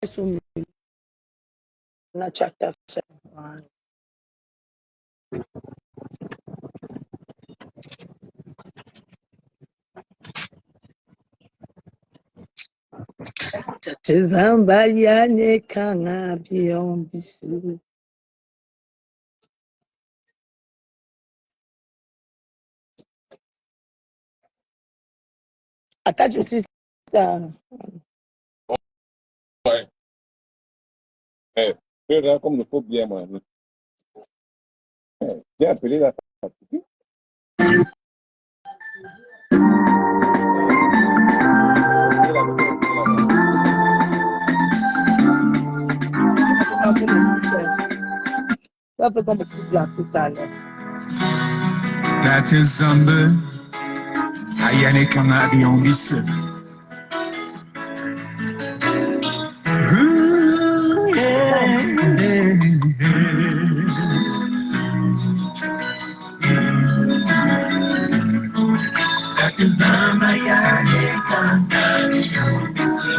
sur na chapter 7. Tatizamba yane kanga biombisi. Attache aussi ça. Ouais. C'est là comme il faut bien manger. J'ai appelé la fatigue. Ça fait comme petit plat tout à l'heure. That is Zamba. Ayane kama biombisi. That is Zamba yane kama biombisi.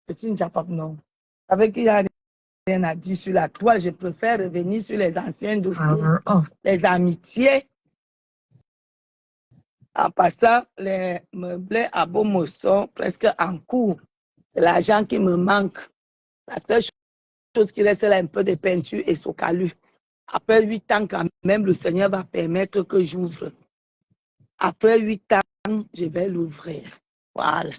Petit Njapap, non. Avec qui il y a rien à dire sur la toile, je préfère revenir sur les anciens dossiers, les amitiés. En passant, les meublés à Bomo sont presque en cours. C'est l'argent qui me manque. La seule chose qui reste, c'est un peu de peinture et socalu. Après 8 ans, quand même, le Seigneur va permettre que j'ouvre. Après 8 ans, je vais l'ouvrir. Voilà.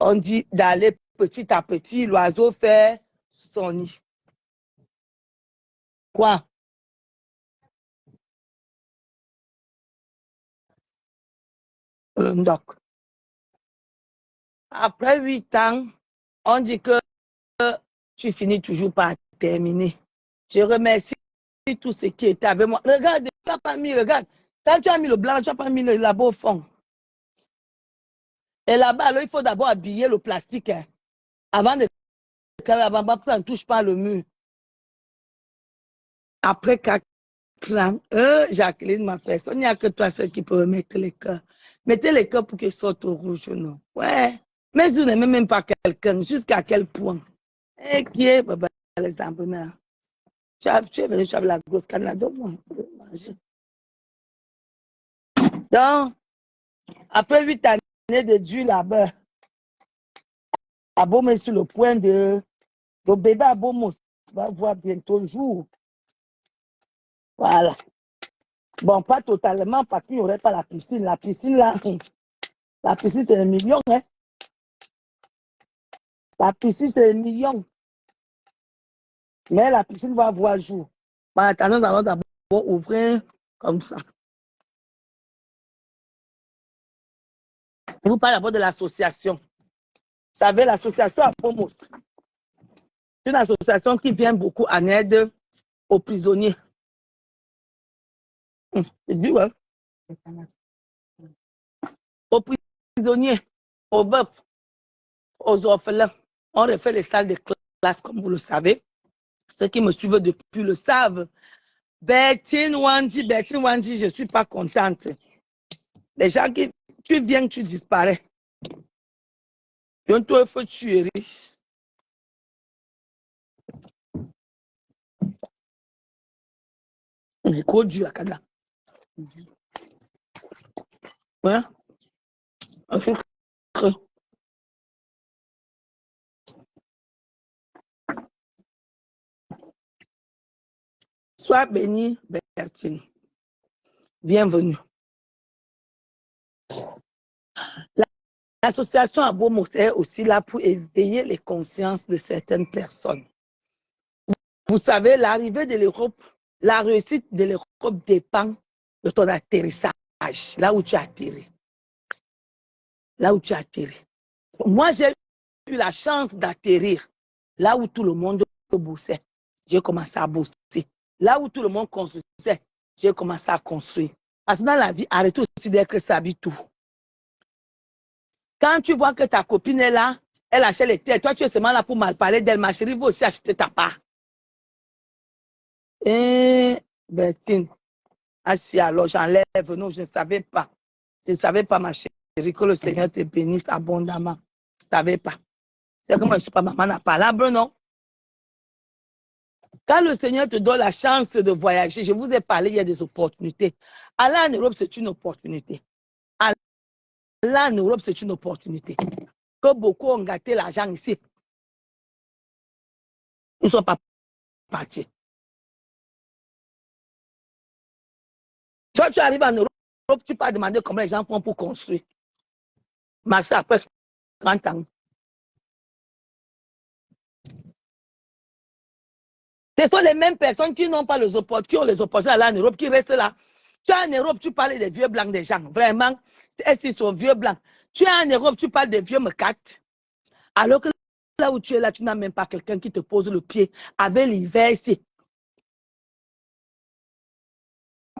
On dit d'aller petit à petit, l'oiseau fait son nid. Quoi? Donc, après 8 ans, on dit que tu finis toujours par terminer. Je remercie tout ce qui était avec moi. Regarde, tu n'as pas mis, regarde. Quand tu as mis le blanc, tu n'as pas mis le labo au fond. Et là-bas, alors, il faut d'abord habiller le plastique. Hein, avant de ça ne touche pas le mur. Après 4 ans, Jacqueline, ma personne, il n'y a que toi seul qui peut mettre les cœurs. Mettez les cœurs pour qu'ils sortent au rouge ou non. Ouais. Mais vous n'aimez même pas quelqu'un, jusqu'à quel point? Et qui est, les abonnés. Tu es venu, tu as la grosse canne de manger. Donc, après 8 années de Dieu là-bas, Abomo est sur le point de... Le bébé Abomo va voir bientôt le jour. Voilà. Bon, pas totalement parce qu'il n'y aurait pas la piscine. La piscine, là, la piscine, c'est 1 million. Hein? La piscine, c'est 1 million. Mais la piscine va voir le jour. En attendant, nous allons d'abord ouvrir comme ça. Je vous parle d'abord de l'association. Vous savez, l'association Abomo, c'est une association qui vient beaucoup en aide aux prisonniers. C'est dur, hein? Aux prisonniers, aux veufs, aux orphelins. On refait les salles de classe, comme vous le savez. Ceux qui me suivent depuis le savent. Bertine Wandi, je ne suis pas contente. Les gens qui, tu viens, tu disparais. Bientôt, il faut tuer. C'est trop dur, la cadre. Ouais. Sois béni, Bertine. Bienvenue. L'association Abomo est aussi là pour éveiller les consciences de certaines personnes. Vous savez, l'arrivée de l'Europe, la réussite de l'Europe dépend de ton atterrissage, là où tu atterris. Là où tu atterris. Moi, j'ai eu la chance d'atterrir là où tout le monde bossait. J'ai commencé à bosser. Là où tout le monde construisait, j'ai commencé à construire. Parce que dans la vie, arrêtez aussi d'être sabi tout. Quand tu vois que ta copine est là, elle achète les terres, toi tu es seulement là pour mal parler d'elle, ma chérie, va aussi acheter ta part. Et Bertine, Assis, alors j'enlève. Non, je ne savais pas. Je ne savais pas, ma chérie, que le Seigneur te bénisse abondamment. Je ne savais pas. C'est comme je ne suis pas maman n'a palabre, non? Quand le Seigneur te donne la chance de voyager, je vous ai parlé, il y a des opportunités. Aller en Europe, c'est une opportunité. Aller en Europe, c'est une opportunité. Que beaucoup ont gâté l'argent ici. Ils ne sont pas partis. Quand tu arrives en Europe, tu peux demander comment les gens font pour construire. Marcher après 30 ans. Ce sont les mêmes personnes qui n'ont pas les opportunités, qui ont les opportunités là en Europe, qui restent là. Tu es en Europe, tu parles des vieux blancs des gens. Vraiment, ils sont vieux blancs. Tu es en Europe, tu parles des vieux mecates. Alors que là où tu es là, tu n'as même pas quelqu'un qui te pose le pied avec l'hiver ici.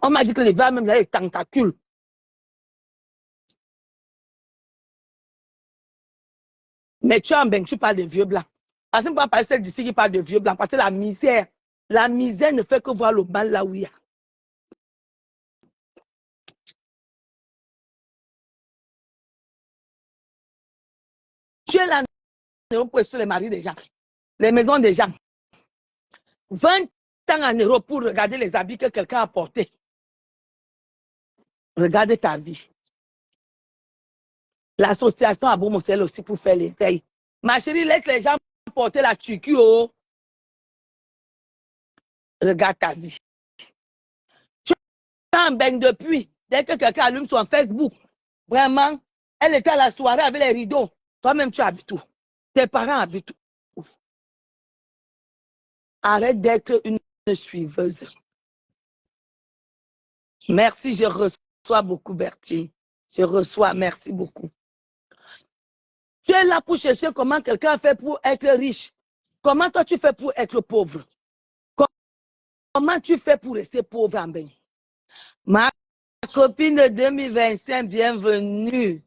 On m'a dit que l'hiver même, il y a des tentacules. Mais tu es en bain, tu parles des vieux blancs. Parce que pas celle d'ici qui parle de vieux blancs. Parce que la misère ne fait que voir le mal là où il y a. Tu es là en Europe sur les maris des gens, les maisons des gens. 20 ans en Europe pour regarder les habits que quelqu'un a portés. Regarde ta vie. L'association à Boumoussel aussi pour faire les veilles. Ma chérie, laisse les gens porter la tuque. Oh. Regarde ta vie. Tu es en bain depuis. Dès que quelqu'un allume son Facebook, vraiment, elle était à la soirée avec les rideaux. Toi-même, tu habites où? Tes parents habitent où? Arrête d'être une suiveuse. Merci, je reçois beaucoup, Bertine. Je reçois, merci beaucoup. Tu es là pour chercher comment quelqu'un fait pour être riche. Comment toi tu fais pour être pauvre? Comment tu fais pour rester pauvre en bain? Ma copine de 2025, bienvenue.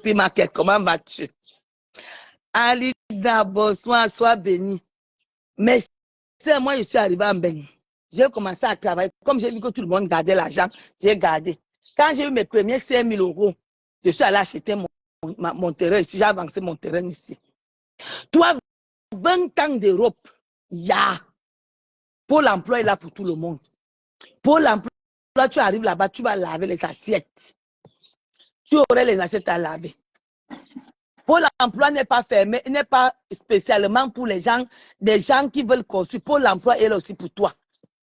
Puis Maquette, comment vas-tu? Alida, bonsoir, sois béni. Mais c'est moi, je suis arrivée en bain. J'ai commencé à travailler. Comme j'ai vu que tout le monde gardait l'argent, j'ai gardé. Quand j'ai eu mes premiers 5 000 euros, je suis allée acheter mon terrain ici. J'ai avancé mon terrain ici. Toi, 20 ans d'Europe, il y a. Pôle emploi est là pour tout le monde. Pôle emploi, tu arrives là-bas, tu vas laver les assiettes. Tu aurais les assiettes à laver. Pôle emploi n'est pas fermé, n'est pas spécialement pour les gens, des gens qui veulent construire. Pôle emploi est là aussi pour toi.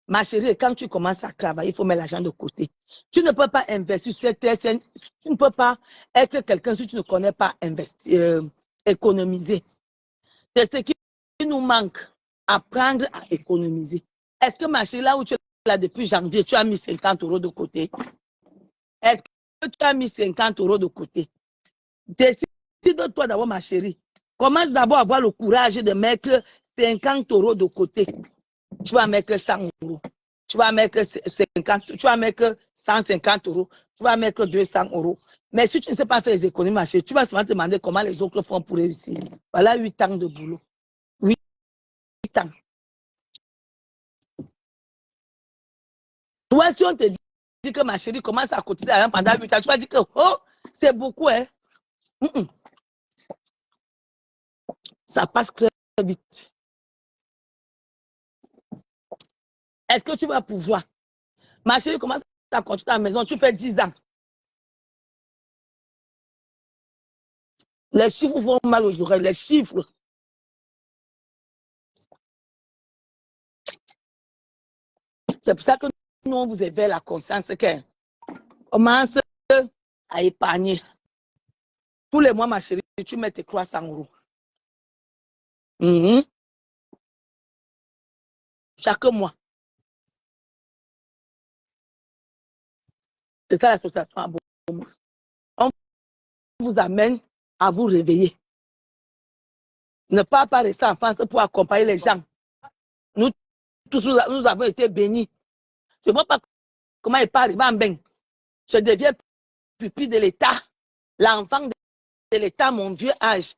Ma chérie, quand tu commences à travailler, il faut mettre l'argent de côté. Tu ne peux pas investir sur cette scène. Tu ne peux pas être quelqu'un si tu ne connais pas investir, économiser. C'est ce qui nous manque, apprendre à économiser. Est-ce que ma chérie, là où tu es là depuis janvier, tu as mis 50 euros de côté? Est-ce que tu as mis 50 euros de côté? Décide-toi d'abord, ma chérie. Commence d'abord à avoir le courage de mettre 50 euros de côté. Tu vas mettre 100 euros. Tu vas mettre 50, tu vas mettre 150 euros. Tu vas mettre 200 euros. Mais si tu ne sais pas faire les économies, ma chérie, tu vas souvent te demander comment les autres font pour réussir. Voilà 8 ans de boulot. 8 ans. Toi, si on te dit que ma chérie commence à cotiser pendant 8 ans, tu vas dire que oh, c'est beaucoup, hein? Ça passe très vite. Est-ce que tu vas pouvoir? Ma chérie commence à continuer à la maison, tu fais 10 ans. Les chiffres font mal aux oreilles, les chiffres. C'est pour ça que nous, on vous éveille la conscience que commence à épargner. Tous les mois, ma chérie, tu mets tes 300 euros. Chaque mois. C'est ça l'association à Bomo. On vous amène à vous réveiller. Ne pas rester en France pour accompagner les gens. Nous tous, nous avons été bénis. Je ne vois pas comment il peut arriver en bain. Je deviens pupille de l'État, l'enfant de l'État, mon vieux âge.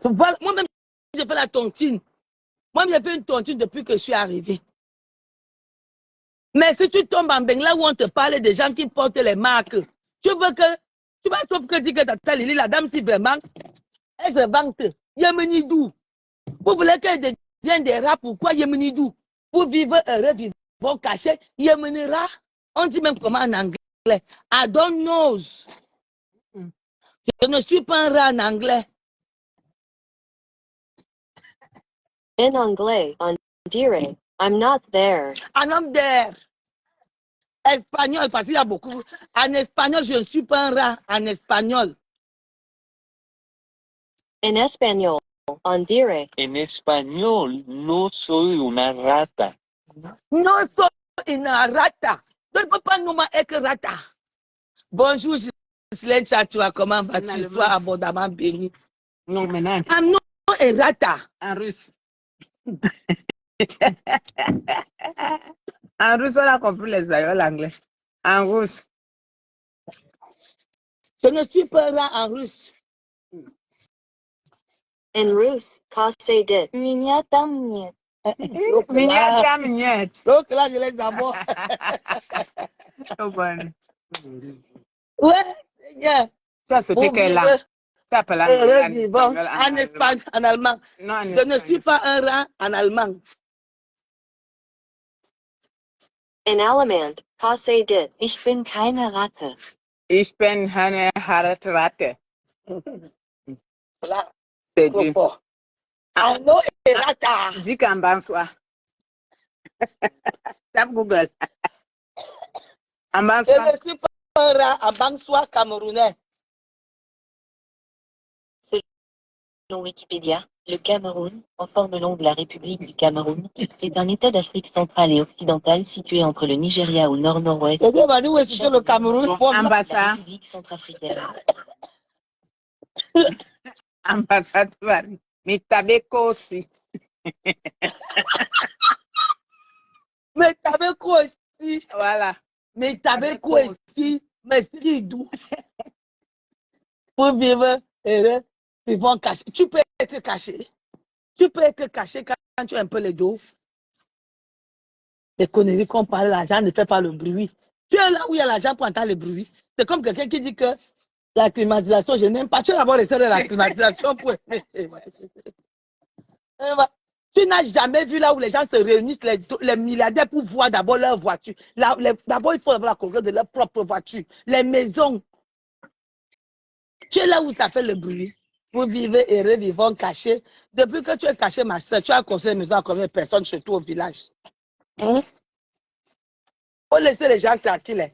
Voilà, moi-même, j'ai fait la tontine. Moi, j'ai fait une tontine depuis que je suis arrivée. Mais si tu tombes en Bengla où on te parle des gens qui portent les marques, tu veux que, tu vas sauf que dire que Tata Lili, la dame, si vraiment, elle se vante. Yemenidou. Vous voulez qu'elle devienne des rats, pourquoi Yemenidou? Pour vivre heureux, vivre caché, Yemenira. On dit même comment en anglais. I don't know. Je ne suis pas un rat en anglais. En anglais, on dirait, I'm not there. I'm not there. Espagnol, parce qu'il y a beaucoup. En espagnol, je ne suis pas un rat. En espagnol. En espagnol, on dirait, En español, no soy una rata. Non, soy una rata. Donc, papa, nous m'a que rata. Bonjour, Gislaine Chachoua, comment vas-tu? Sois abondamment béni. Non, maintenant, I'm not a rata. en russe. En russe, on a compris les aïeuls anglais. En russe. Je ne suis pas un rat en russe. en russe, casse dit. Меня там нет. Donc là, je les aborde. Oh, bon. Ouais, Seigneur. Ça, c'est Pour quelle vivre langue? Ça s'appelle heureux, en vivant espagnol, en Espagne, en allemand. Non, en Je ne suis espagnol. pas un rat en allemand. En allemand, casse dit. Ich bin keine Ratte. Ich bin eine harte Ratte. Là, C'est trop du. fort. Ah non, et rata. Dis qu'en bansoir. Tape Google. En Je bansoir. ne suis pas un rat à Bangsois camerounais. Selon Wikipédia, le Cameroun, en forme longue la République du Cameroun, est un État d'Afrique centrale et occidentale situé entre le Nigeria au nord-nord-ouest Je m'a dit où est-ce que le Cameroun Bon, forme là. et la ambassade. République centrafricaine. Ambassade. Mais Tabeko aussi. Mais t'avais quoi ici? Voilà. Mais t'avais quoi ici? Mais c'est d'où? Pour vivre heureux, vivant caché. Tu peux être caché. Tu peux être caché quand tu as un peu les dos. Les conneries qu'on parle, l'argent ne fait pas le bruit. Tu es là où il y a l'argent pour entendre le bruit. C'est comme quelqu'un qui dit que la climatisation, je n'aime pas. Tu vas d'abord rester dans la climatisation pour aimer. Tu n'as jamais vu là où les gens se réunissent, les milliardaires, pour voir d'abord leur voiture. D'abord, il faut avoir la confiance de leur propre voiture. Les maisons. Tu es là où ça fait le bruit. Pour vivre heureux, vivant caché. Depuis que tu es caché, ma soeur, tu as construit une maison à combien de personnes chez toi au village? Hein? Faut laisser les gens tranquilles.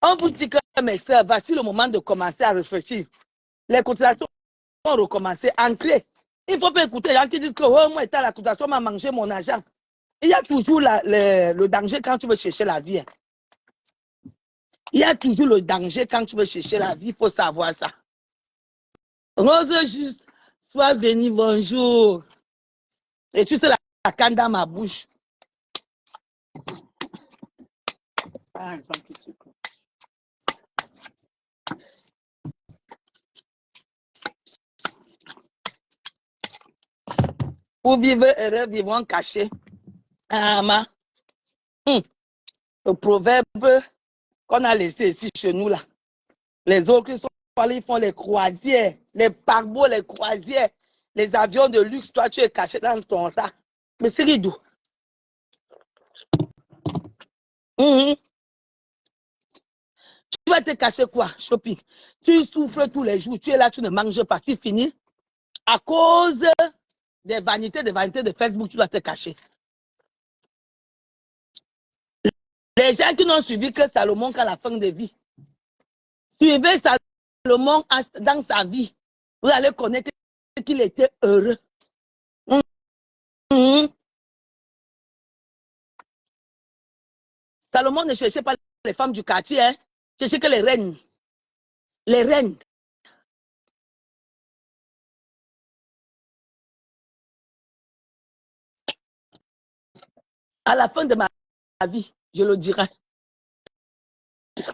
On vous dit que, mes soeurs, voici le moment de commencer à réfléchir. Les cotisations vont recommencer à entrer. Il ne faut pas écouter les gens qui disent que oh, moi, étant la cotisation m'a mangé mon argent. Il y a toujours le danger quand tu veux chercher la vie. Il y a toujours le danger quand tu veux chercher la vie. Il faut savoir ça. Rose juste, sois béni, bonjour. Et tu sais la canne dans ma bouche. Pour vivre heureux, vivant caché. Le proverbe qu'on a laissé ici chez nous là. Les autres qui sont allés, ils font les croisières, les paquebots, les croisières, les avions de luxe. Toi, tu es caché dans ton rat. Mais c'est ridou. Tu vas te cacher quoi? Shopping. Tu souffres tous les jours. Tu es là, tu ne manges pas. Tu finis. À cause des vanités de Facebook, tu dois te cacher. Les gens qui n'ont suivi que Salomon qu'à la fin de vie. Suivez Salomon dans sa vie. Vous allez connaître qu'il était heureux. Salomon ne cherchait pas les femmes du quartier, hein. Cherchait que les reines. Les reines. À la fin de ma vie, je le dirai.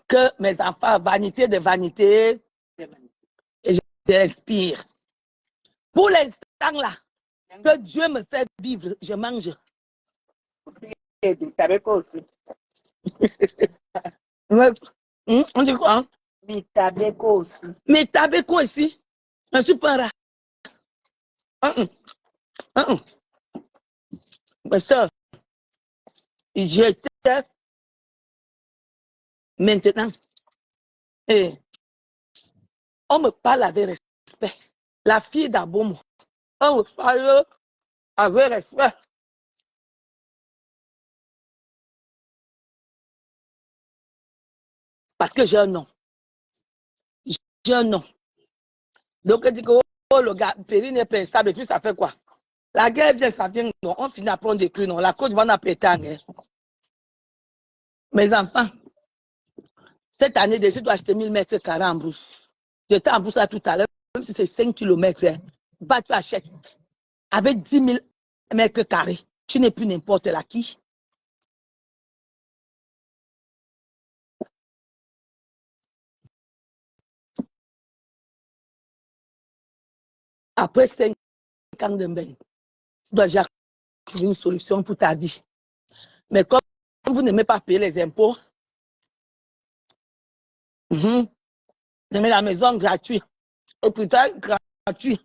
Que mes enfants, vanité de vanité, et j'inspire. Pour l'instant là, que Dieu me fait vivre, je mange. Mitabeko aussi. Ouais. On dit quoi? Hein? Mitabeko aussi. Mais t'avais quoi ici? Un super rat. Ma soeur, j'étais maintenant. Et on me parle avec respect. La fille d'Abomo. On me parle avec respect. Parce que j'ai un nom. J'ai un nom. Donc, elle dit que oh, le gars, Péri n'est pas instable. Et puis, ça fait quoi? La guerre vient, ça vient. Non, on finit à prendre des crues. Non, la côte va en péter en guerre. Mes enfants, cette année, décide d'acheter 1000 mètres carrés en brousse. J'étais en brousse là tout à l'heure, même si c'est 5 kilomètres. Va, tu achètes. Avec 10 000 mètres carrés, tu n'es plus n'importe la qui. Après 5 ans de bain, tu dois déjà trouver une solution pour ta vie. Mais comme vous n'aimez pas payer les impôts, vous aimez la maison gratuite, l'hôpital gratuit,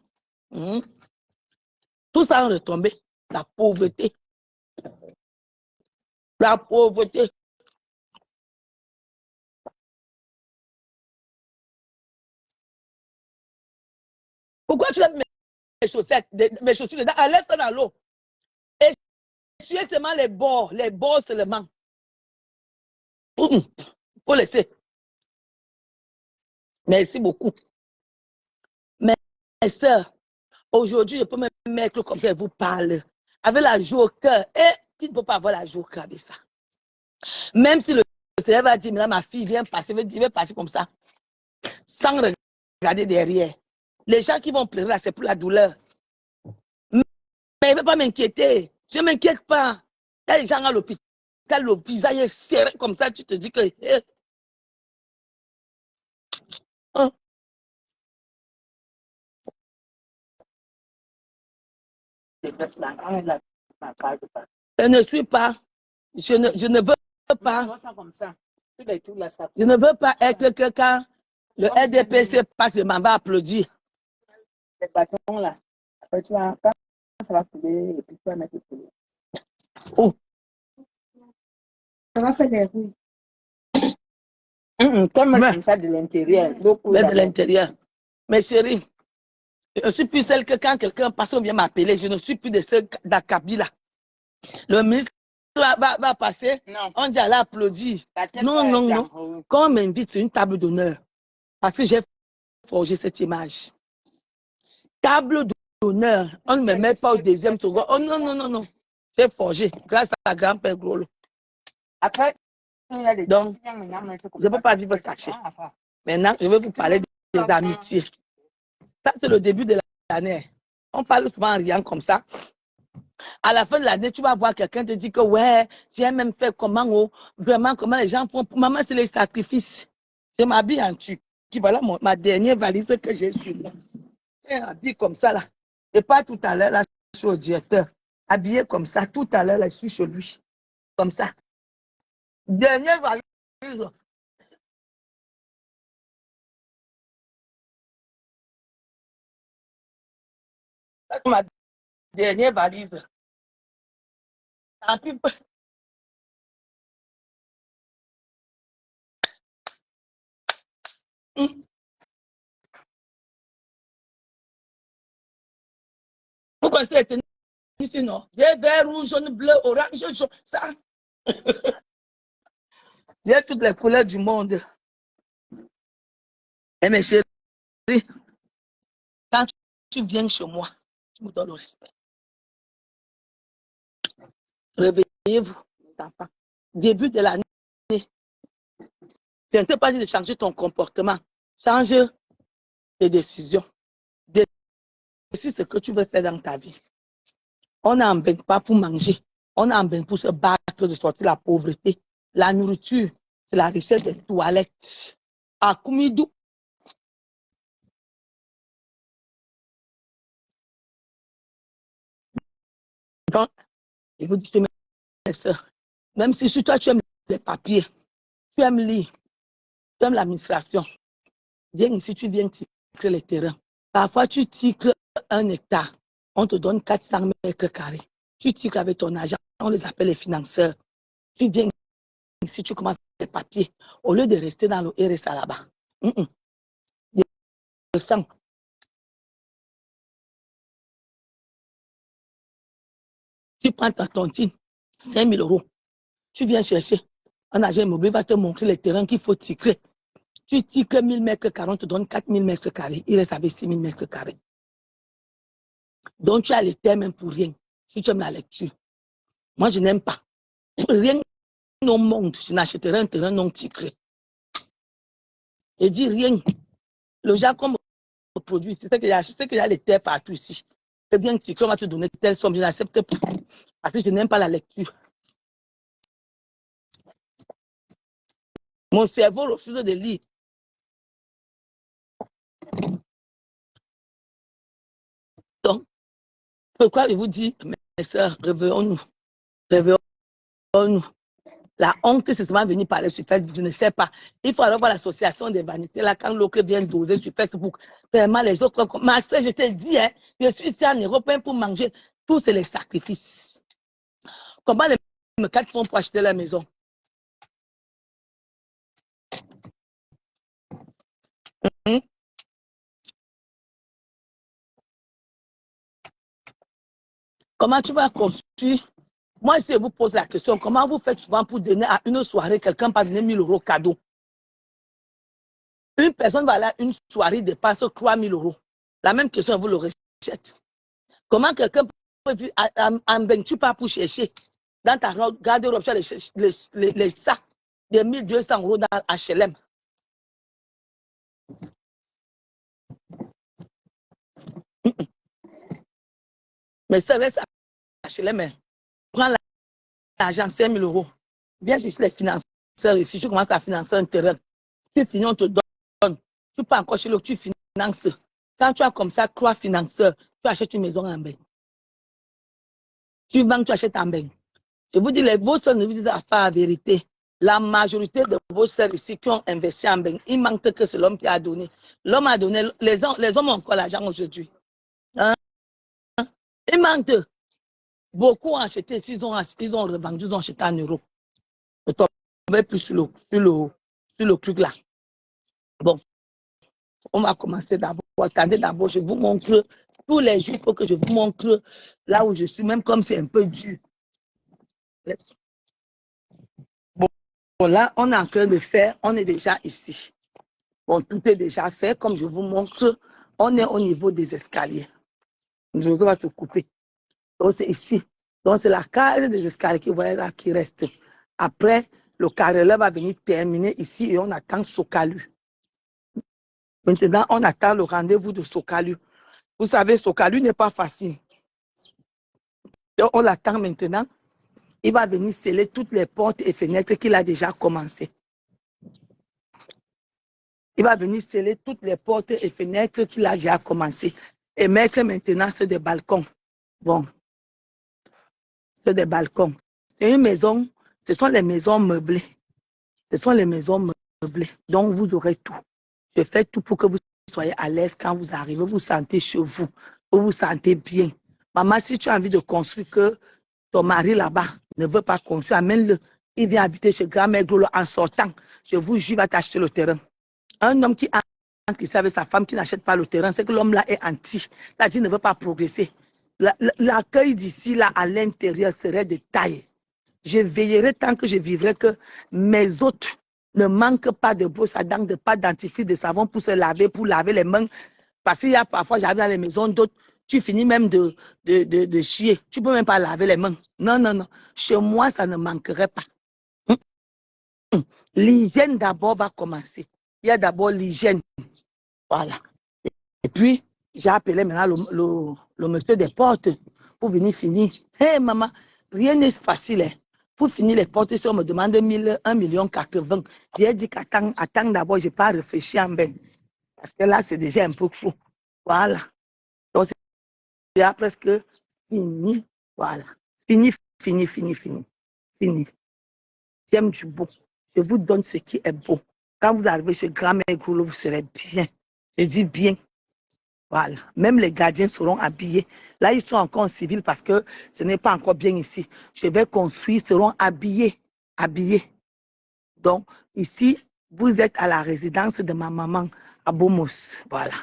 tout ça en retombé. La pauvreté. La pauvreté. Pourquoi tu as mis mes chaussettes, mes chaussures dedans? Laisse ça dans l'eau. Essuyez seulement les bords seulement. Faut laisser. Merci beaucoup. Mes soeurs, aujourd'hui, je peux me mettre comme ça et vous parler. Avec la joie au cœur. Et tu ne peux pas avoir la joie au cœur avec ça. Même si le Seigneur va dire, ma fille vient passer, il va passer comme ça. Sans regarder derrière. Les gens qui vont pleurer là, c'est pour la douleur. Mais il ne va pas m'inquiéter. Je ne m'inquiète pas. Il y a des gens à l'hôpital, le visage est serré comme ça, tu te dis que... Je ne suis pas, je ne veux pas, je ne veux pas être quelqu'un, le RDPC passe et m'en va applaudir. Les bâtons là. Après, tu vas, quand ça va couler, et puis tu vas mettre le couler. Oh. Ça va faire des rouilles. Comme ça de l'intérieur. Mais de l'intérieur. Mais chérie, je ne suis plus celle que quand quelqu'un passe, on vient m'appeler. Je ne suis plus de celle d'Akabi là. Le ministre va passer, non. On dit à l'applaudir. Non. Quand on m'invite sur une table d'honneur, parce que j'ai forgé cette image. Table d'honneur, on ne me met pas au deuxième tour. Oh non. J'ai forgé grâce à grand-père Grolo. Après, donc, je ne peux pas vivre caché. Maintenant, je vais vous parler des amitiés. Ça, c'est le début de l'année. On parle souvent en riant comme ça. À la fin de l'année, tu vas voir quelqu'un te dire que ouais, j'ai même fait comment, vraiment, comment les gens font. Pour maman, c'est les sacrifices. Je m'habille en tuque. Voilà ma dernière valise que j'ai sur moi. Un habillé comme ça, là. Et pas tout à l'heure, là, je suis au directeur. Habillé comme ça, tout à l'heure, là, je suis chez lui. Comme ça. Dernière valise. C'est ma dernière valise. En plus, vous connaissez les tenues ici, non? Vert, rouge, jaune, bleu, orange, jaune, ça. J'ai toutes les couleurs du monde. Et mes chéris, quand tu viens chez moi, tu me donnes le respect. Réveillez-vous, mes enfants. Début de l'année, je ne t'ai pas dit de changer ton comportement. Change tes décisions. Décide ce que tu veux faire dans ta vie. On n'en baigne pas pour manger. On en baigne pour se battre, de sortir la pauvreté. La nourriture, c'est la richesse des toilettes. À Koumidou. Donc, je vous dis, mes soeurs, Même si toi, tu aimes les papiers, tu aimes lire, tu aimes l'administration, viens ici, tu viens tirer les terrains. Parfois, tu tires 1 hectare, on te donne 400 mètres carrés. Tu tires avec ton agent, on les appelle les financeurs. Tu viens ici, tu commences les papiers, au lieu de rester dans le RSA là-bas. Tu prends ta tontine, 5 000 €. Tu viens chercher. Un agent immobilier va te montrer les terrains qu'il faut tirer. Tu tires 1000 mètres carrés, on te donne 4000 mètres carrés. Il reste avec 6000 mètres carrés. Donc, tu as les terres même pour rien, si tu aimes la lecture. Moi, je n'aime pas. Rien au monde, je n'achèterai un terrain non titré. Et dis rien. Le genre comme produit, c'est qu'il y a les terres partout ici. Et bien titré, on va te donner telle somme, je n'accepte pas. Parce que je n'aime pas la lecture. Mon cerveau refuse de lire. Donc, pourquoi je vous dis, mes sœurs, réveillons-nous. Réveillons-nous. La honte, c'est souvent venir parler sur Facebook, je ne sais pas. Il faut aller voir l'association des vanités, là, quand l'autre vient doser sur Facebook. Vraiment, les autres, ma soeur, je t'ai dit, hein, je suis ici en Europe pour manger. Tout, c'est les sacrifices. Comment les 4 font pour acheter la maison? Comment tu vas construire? Moi, si je vous pose la question, comment vous faites souvent pour donner à une soirée, quelqu'un pas donner 1000 € cadeau? Une personne va aller à une soirée, dépasse 3000 €. La même question, vous le recevez. Comment quelqu'un peut vivre en bain, tu pars pour chercher dans ta garde-robe les sacs de 1200 € dans HLM? Mais ça reste HLM. Prends l'argent, 5000 €. Viens chercher les financeurs ici. Tu commences à financer un terrain. Tu finis, on te donne. Tu pars encore chez l'autre, tu finances. Quand tu as comme ça 3 financeurs, tu achètes une maison en bain. Tu vends, tu achètes en bain. Je vous dis, vos soeurs ne vous disent pas la vérité. La majorité de vos soeurs ici qui ont investi en bain, il manque que c'est l'homme qui a donné. L'homme a donné, les hommes ont encore l'argent aujourd'hui. Hein? Il manque. Beaucoup ont acheté, ils ont revendu, ils ont acheté en euros. Ne tombez plus sur le truc là. Bon, on va commencer d'abord. Attendez d'abord, je vous montre tous les jours, il faut que je vous montre là où je suis, même comme c'est un peu dur. Bon, là, on est en train de faire, on est déjà ici. Bon, tout est déjà fait, comme je vous montre, on est au niveau des escaliers. Je vais se couper. Donc, c'est ici. Donc, c'est la case des escaliers qui reste. Après, le carreleur va venir terminer ici et on attend Socalu. Maintenant, on attend le rendez-vous de Socalu. Vous savez, Socalu n'est pas facile. Donc, on l'attend maintenant. Il va venir sceller toutes les portes et fenêtres qu'il a déjà commencé. Il va venir sceller toutes les portes et fenêtres qu'il a déjà commencé. Et mettre maintenant sur des balcons. Bon. C'est des balcons. C'est une maison, ce sont les maisons meublées. Ce sont les maisons meublées. Donc, vous aurez tout. Je fais tout pour que vous soyez à l'aise quand vous arrivez. Vous vous sentez chez vous. Vous vous sentez bien. Maman, si tu as envie de construire, que ton mari là-bas ne veut pas construire, amène-le. Il vient habiter chez grand-mère Grolo en sortant. Je vous jure, il va t'acheter le terrain. Un homme qui savait sa femme qui n'achète pas le terrain, c'est que l'homme là est anti. C'est-à-dire, il ne veut pas progresser. L'accueil d'ici, là, à l'intérieur, serait de taille. Je veillerai tant que je vivrai que mes hôtes ne manquent pas de brosse à dents, de pâte dentifrice, de savon pour se laver, pour laver les mains. Parce qu'il y a parfois, j'arrive dans les maisons d'autres, tu finis même de chier. Tu ne peux même pas laver les mains. Non, non, non. Chez moi, ça ne manquerait pas. L'hygiène d'abord va commencer. Il y a d'abord l'hygiène. Voilà. Et puis, j'ai appelé maintenant le monsieur des portes pour venir finir. Hé, maman, rien n'est facile. Hein. Pour finir les portes, si on me demande 1 80 000, j'ai dit qu'attends d'abord, je n'ai pas réfléchi en bain. Parce que là, c'est déjà un peu fou. Voilà. Donc, c'est déjà presque fini. Voilà. Fini. J'aime du beau. Je vous donne ce qui est beau. Quand vous arrivez chez grand-mère Goulot, vous serez bien. Je dis bien. Voilà. Même les gardiens seront habillés. Là, ils sont encore en civil parce que ce n'est pas encore bien ici. Je vais construire, ils seront habillés. Habillés. Donc, ici, vous êtes à la résidence de ma maman à Bomos. Voilà.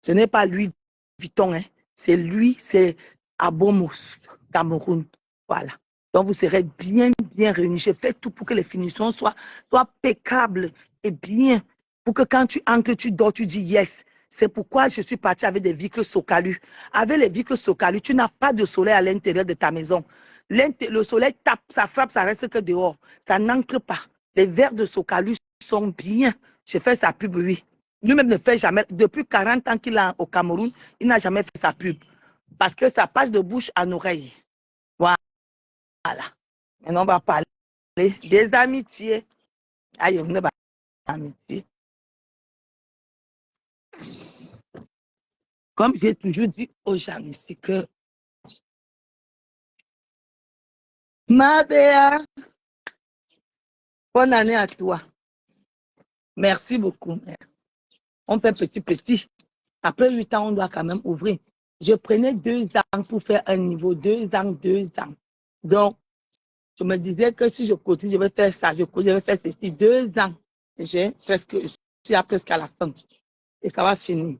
Ce n'est pas lui, Vuitton, hein. C'est lui, c'est à Bomos, Cameroun. Voilà. Donc, vous serez bien réunis. Je fais tout pour que les finitions soient impeccables et bien. Pour que quand tu entres, tu dors, tu dis yes. C'est pourquoi je suis partie avec des vitres Socalu. Avec les vitres Socalu, tu n'as pas de soleil à l'intérieur de ta maison. Le soleil tape, ça frappe, ça reste que dehors. Ça n'entre pas. Les verres de Socalu sont bien. Je fais sa pub, oui. Lui-même ne fait jamais. Depuis 40 ans qu'il est au Cameroun, il n'a jamais fait sa pub. Parce que ça passe de bouche à oreille. Voilà. Maintenant, on va parler des amitiés. Aïe, on va amitié. Comme j'ai toujours dit aux gens ici que ma Béa, bonne année à toi. Merci beaucoup. On fait petit. Après 8 ans, on doit quand même ouvrir. Je prenais 2 ans pour faire un niveau. 2 ans. Donc, je me disais que si je continue, je vais faire ça. Je vais faire ceci. 2 ans. Je suis presque à la fin. Et ça va finir.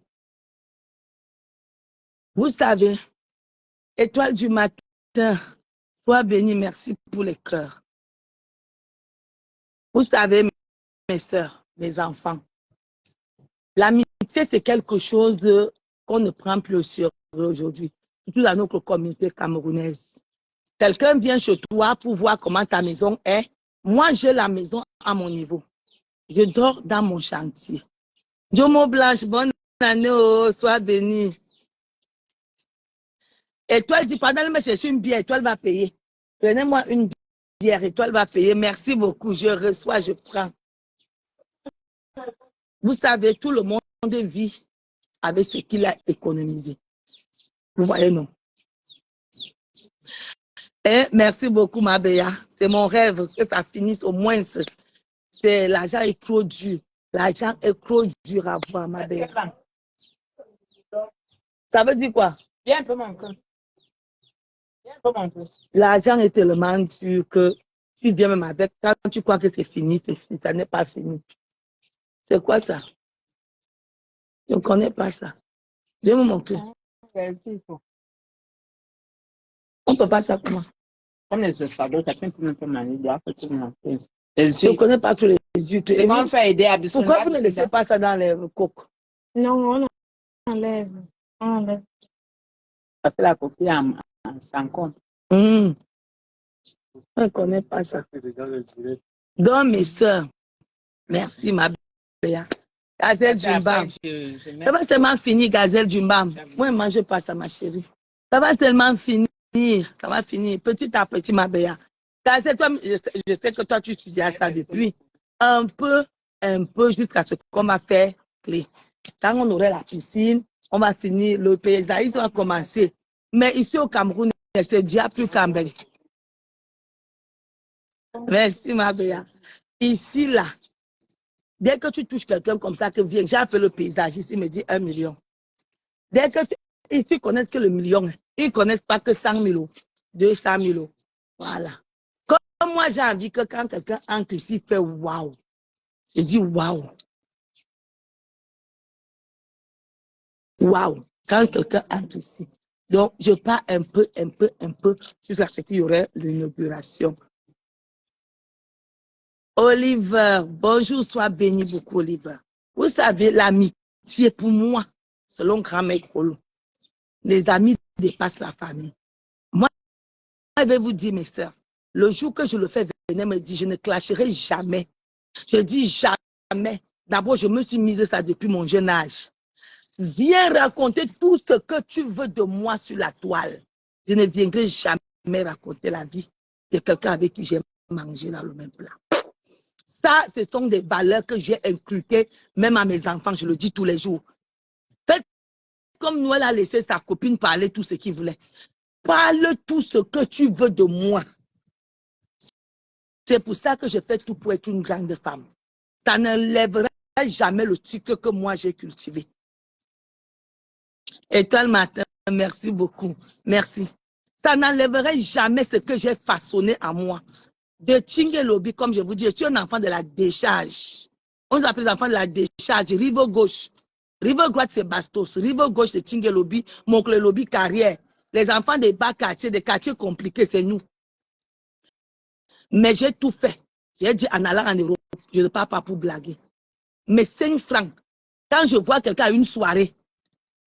Vous savez, étoile du matin, sois béni, merci pour les cœurs. Vous savez, mes sœurs, mes enfants, l'amitié, c'est quelque chose qu'on ne prend plus au sérieux aujourd'hui, surtout dans notre communauté camerounaise. Quelqu'un vient chez toi pour voir comment ta maison est. Moi, j'ai la maison à mon niveau. Je dors dans mon chantier. Jomo Blanche, bonne année, oh, sois béni. Étoile dit, pendant que je cherche une bière, Étoile va payer. Prenez-moi une bière, Étoile va payer. Merci beaucoup, je reçois, je prends. Vous savez, tout le monde vit avec ce qu'il a économisé. Vous voyez, non? Et merci beaucoup, ma Béa. C'est mon rêve que ça finisse au moins. L'argent est trop dur. L'argent est trop dur à voir, ma Béa. Ça veut dire quoi? Viens un peu, mon cœur. L'argent est tellement dur que tu viens même avec, quand tu crois que c'est fini, ça n'est pas fini. C'est quoi ça? Je ne connais pas ça. Viens me montrer. On ne peut pas ça comment? Comme les espadrilles, ça fait un peu mal. Je ne connais pas tous les huîtres. Et on fait aider à pourquoi vous ne laissez pas ça dans les coques? Non, on enlève. On enlève. Ça fait la coquille sans compte. On ne connaît pas ça. Donc, mes soeurs, merci, ma Béa. Gazelle Jumbam. Ça va seulement finir, Gazelle Jumbam. Moi, je ne mange pas ça, ma chérie. Ça va seulement finir. Ça va finir petit à petit, ma Béa. Gazelle, toi, je sais que toi, tu étudies ça depuis. Un peu, jusqu'à ce qu'on va faire clé. Quand on aurait la piscine, on va finir le paysage, ils vont commencer. Mais ici au Cameroun, c'est déjà plus Cameroun. Merci, ma Béa. Ici, là, dès que tu touches quelqu'un comme ça, que vient, j'ai fait le paysage, ici, il me dit 1 million. Dès que ici, ils connaissent que le million, ils ne connaissent pas que 100 000, 200 000. Voilà. Comme moi, j'ai envie que quand quelqu'un entre ici, il fait waouh. Je dis waouh. Waouh. Quand quelqu'un entre ici. Donc, je pars un peu, jusqu'à ce qu'il y aurait l'inauguration. Oliver, bonjour, sois béni beaucoup, Oliver. Vous savez, l'amitié pour moi, selon grand-mère Grolo, les amis dépassent la famille. Moi, je vais vous dire, mes sœurs, le jour que je le fais, venez me dire, je ne clasherai jamais. Je dis jamais. D'abord, je me suis mise ça depuis mon jeune âge. Viens raconter tout ce que tu veux de moi sur la toile. Je ne viendrai jamais raconter la vie de quelqu'un avec qui j'ai mangé dans le même plat. Ça, ce sont des valeurs que j'ai inculquées même à mes enfants, je le dis tous les jours. Faites comme Noël a laissé sa copine parler tout ce qu'il voulait. Parle tout ce que tu veux de moi. C'est pour ça que je fais tout pour être une grande femme. Ça ne lèvera jamais le titre que moi j'ai cultivé. Et toi le matin, merci beaucoup. Merci. Ça n'enlèverait jamais ce que j'ai façonné en moi. De Tchingelobi, comme je vous dis, je suis un enfant de la décharge. On nous appelle les enfants de la décharge. Rive gauche. Rive droite, c'est Bastos. Rive gauche, c'est Tchingelobi. Monclelobi, Carrière. Les enfants des bas quartiers, des quartiers compliqués, c'est nous. Mais j'ai tout fait. J'ai dit en allant en Europe, je ne pars pas pour blaguer. Mais 5 francs, quand je vois quelqu'un à une soirée,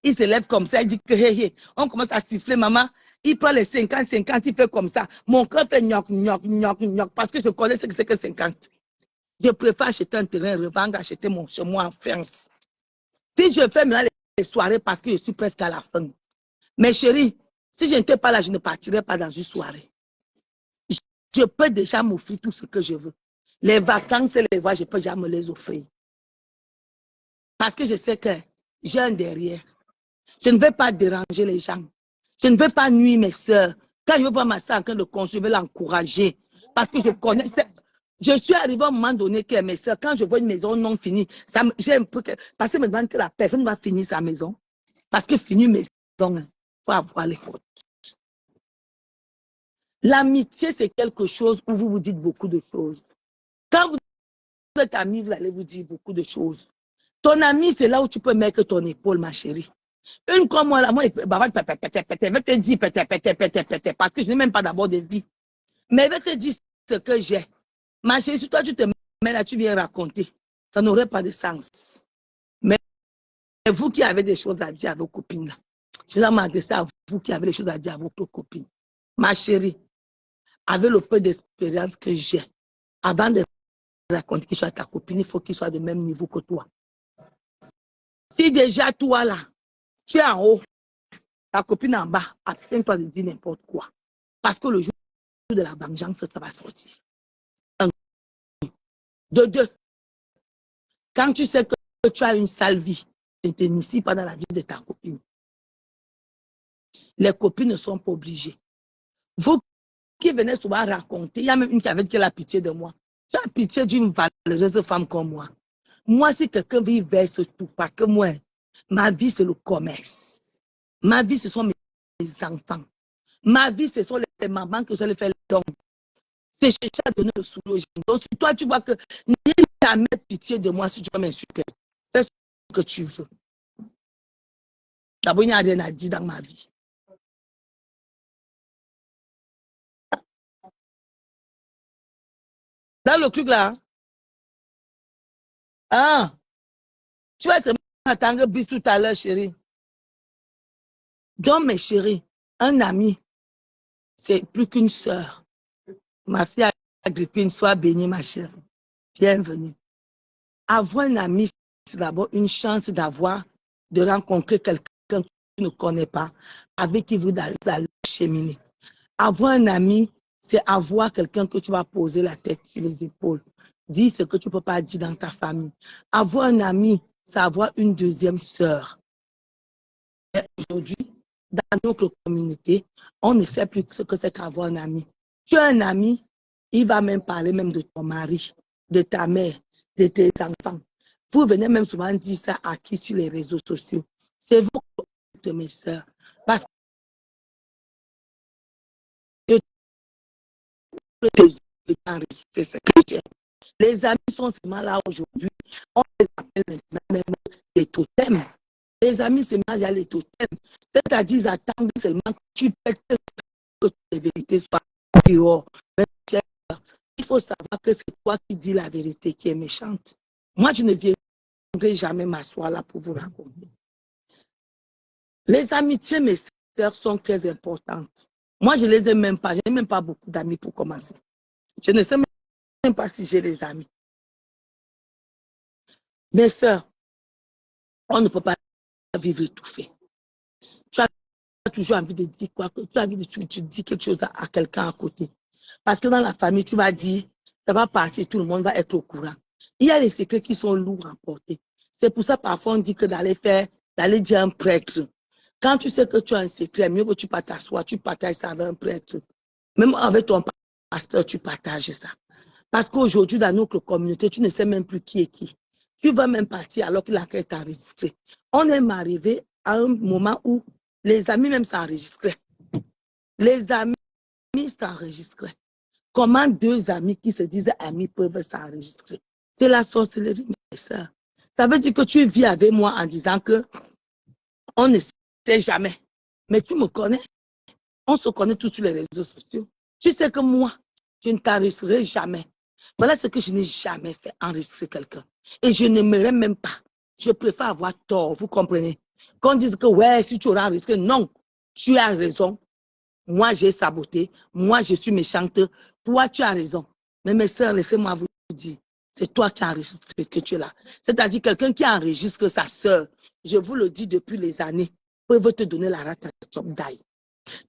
il se lève comme ça, il dit que hé, hé, on commence à siffler, maman. Il prend les 50, il fait comme ça. Mon cœur fait gnoc, gnoc, gnoc, gnoc, parce que je connais ce que c'est que 50. Je préfère acheter un terrain, revendre, acheter mon chez moi en France. Si je fais maintenant les soirées parce que je suis presque à la fin. Mais chérie, si je n'étais pas là, je ne partirais pas dans une soirée. Je peux déjà m'offrir tout ce que je veux. Les vacances et les voyages, je peux déjà me les offrir. Parce que je sais que j'ai un derrière. Je ne vais pas déranger les gens. Je ne veux pas nuire mes soeurs. Quand je veux voir ma soeur en train de construire, je vais l'encourager. Parce que je connais. Je suis arrivé à un moment donné que mes soeurs, quand je vois une maison non finie, j'ai un peu que. Parce que je me demande que la personne va finir sa maison. Parce que finir maison, il faut avoir les côtes. L'amitié, c'est quelque chose où vous vous dites beaucoup de choses. Quand vous êtes amis, vous allez vous dire beaucoup de choses. Ton ami, c'est là où tu peux mettre ton épaule, ma chérie. Une comme moi, là, moi, elle va te dire pété, parce que je n'ai même pas d'abord de vie. Mais elle va te dire ce que j'ai. Ma chérie, si toi, tu te mets là, tu viens raconter. Ça n'aurait pas de sens. Mais vous qui avez des choses à dire à vos copines, là, je vais m'adresser à vous qui avez des choses à dire à votre copine. Ma chérie, avec le peu d'expérience que j'ai, avant de raconter qu'il soit ta copine, il faut qu'il soit de même niveau que toi. Si déjà toi là, tu es en haut, ta copine en bas, abstiens-toi de dire n'importe quoi. Parce que le jour de la vengeance, ça va sortir. 1. De 2. Quand tu sais que tu as une sale vie, ne t'initie pas dans la vie de ta copine. Les copines ne sont pas obligées. Vous qui venez souvent raconter, il y a même une qui avait dit qu'elle a pitié de moi. Tu as pitié d'une valeureuse femme comme moi. Moi, si quelqu'un veut, il verse tout. Parce que moi, ma vie, c'est le commerce. Ma vie, ce sont mes enfants. Ma vie, ce sont les mamans que je vais faire les dons. C'est chercher à donner le sourire aux gens. Donc, si toi, tu vois que n'aie jamais pitié de moi si tu veux m'insulter. Fais ce que tu veux. D'abord, il n'y a rien à dire dans ma vie. Dans le truc là, hein? Tu vas seulement attendre bis tout à l'heure, chérie. Donc, mes chéris, un ami, c'est plus qu'une sœur. Ma fille Agrippine, sois bénie, ma chérie. Bienvenue. Avoir un ami, c'est d'abord une chance de rencontrer quelqu'un que tu ne connais pas, avec qui vous allez cheminer. Avoir un ami, c'est avoir quelqu'un que tu vas poser la tête sur les épaules. Dire ce que tu ne peux pas dire dans ta famille. Avoir un ami, c'est avoir une deuxième sœur. Aujourd'hui, dans notre communauté, on ne sait plus ce que c'est qu'avoir un ami. Tu as un ami, il va même parler même de ton mari, de ta mère, de tes enfants. Vous venez même souvent dire ça à qui sur les réseaux sociaux. C'est vous, de mes soeurs. Parce que les amis sont seulement là aujourd'hui. On les appelle maintenant même des totems. Les amis, c'est mal, il y a les totems. C'est-à-dire, ils attendent seulement que tu pètes que les vérités soient dehors. Il faut savoir que c'est toi qui dis la vérité qui est méchante. Moi, je ne viendrai jamais m'asseoir là pour vous raconter. Les amitiés, mes sœurs, sont très importantes. Moi, je ne les ai même pas. Je n'ai même pas beaucoup d'amis pour commencer. Je ne sais même pas si j'ai des amis. Mes sœurs, on ne peut pas vivre étouffé. Tu as toujours envie de dire quoi, tu as envie de dire quelque chose à quelqu'un à côté. Parce que dans la famille, tu vas dire, ça va partir, tout le monde va être au courant. Il y a les secrets qui sont lourds à porter. C'est pour ça, parfois, on dit que d'aller dire à un prêtre. Quand tu sais que tu as un secret, mieux que tu pas t'asseoir, tu partages ça avec un prêtre. Même avec ton pasteur, tu partages ça. Parce qu'aujourd'hui, dans notre communauté, tu ne sais même plus qui est qui. Tu vas même partir alors que la carte est enregistrée. On est arrivé à un moment où les amis même s'enregistraient. Les amis s'enregistraient. Comment deux amis qui se disent amis peuvent s'enregistrer? C'est la sorcellerie, mes soeurs. Ça veut dire que tu vis avec moi en disant que on ne sait jamais. Mais tu me connais. On se connaît tous sur les réseaux sociaux. Tu sais que moi, je ne t'enregistrerai jamais. Voilà ce que je n'ai jamais fait, enregistrer quelqu'un. Et je n'aimerais même pas. Je préfère avoir tort, vous comprenez? Qu'on dise que, ouais, si tu auras enregistré, non, tu as raison. Moi, j'ai saboté. Moi, je suis méchante. Toi, tu as raison. Mais mes soeurs, laissez-moi vous dire, c'est toi qui as enregistré que tu es là. C'est-à-dire quelqu'un qui enregistre sa soeur, je vous le dis depuis les années, peut te donner la rate à chop d'ail.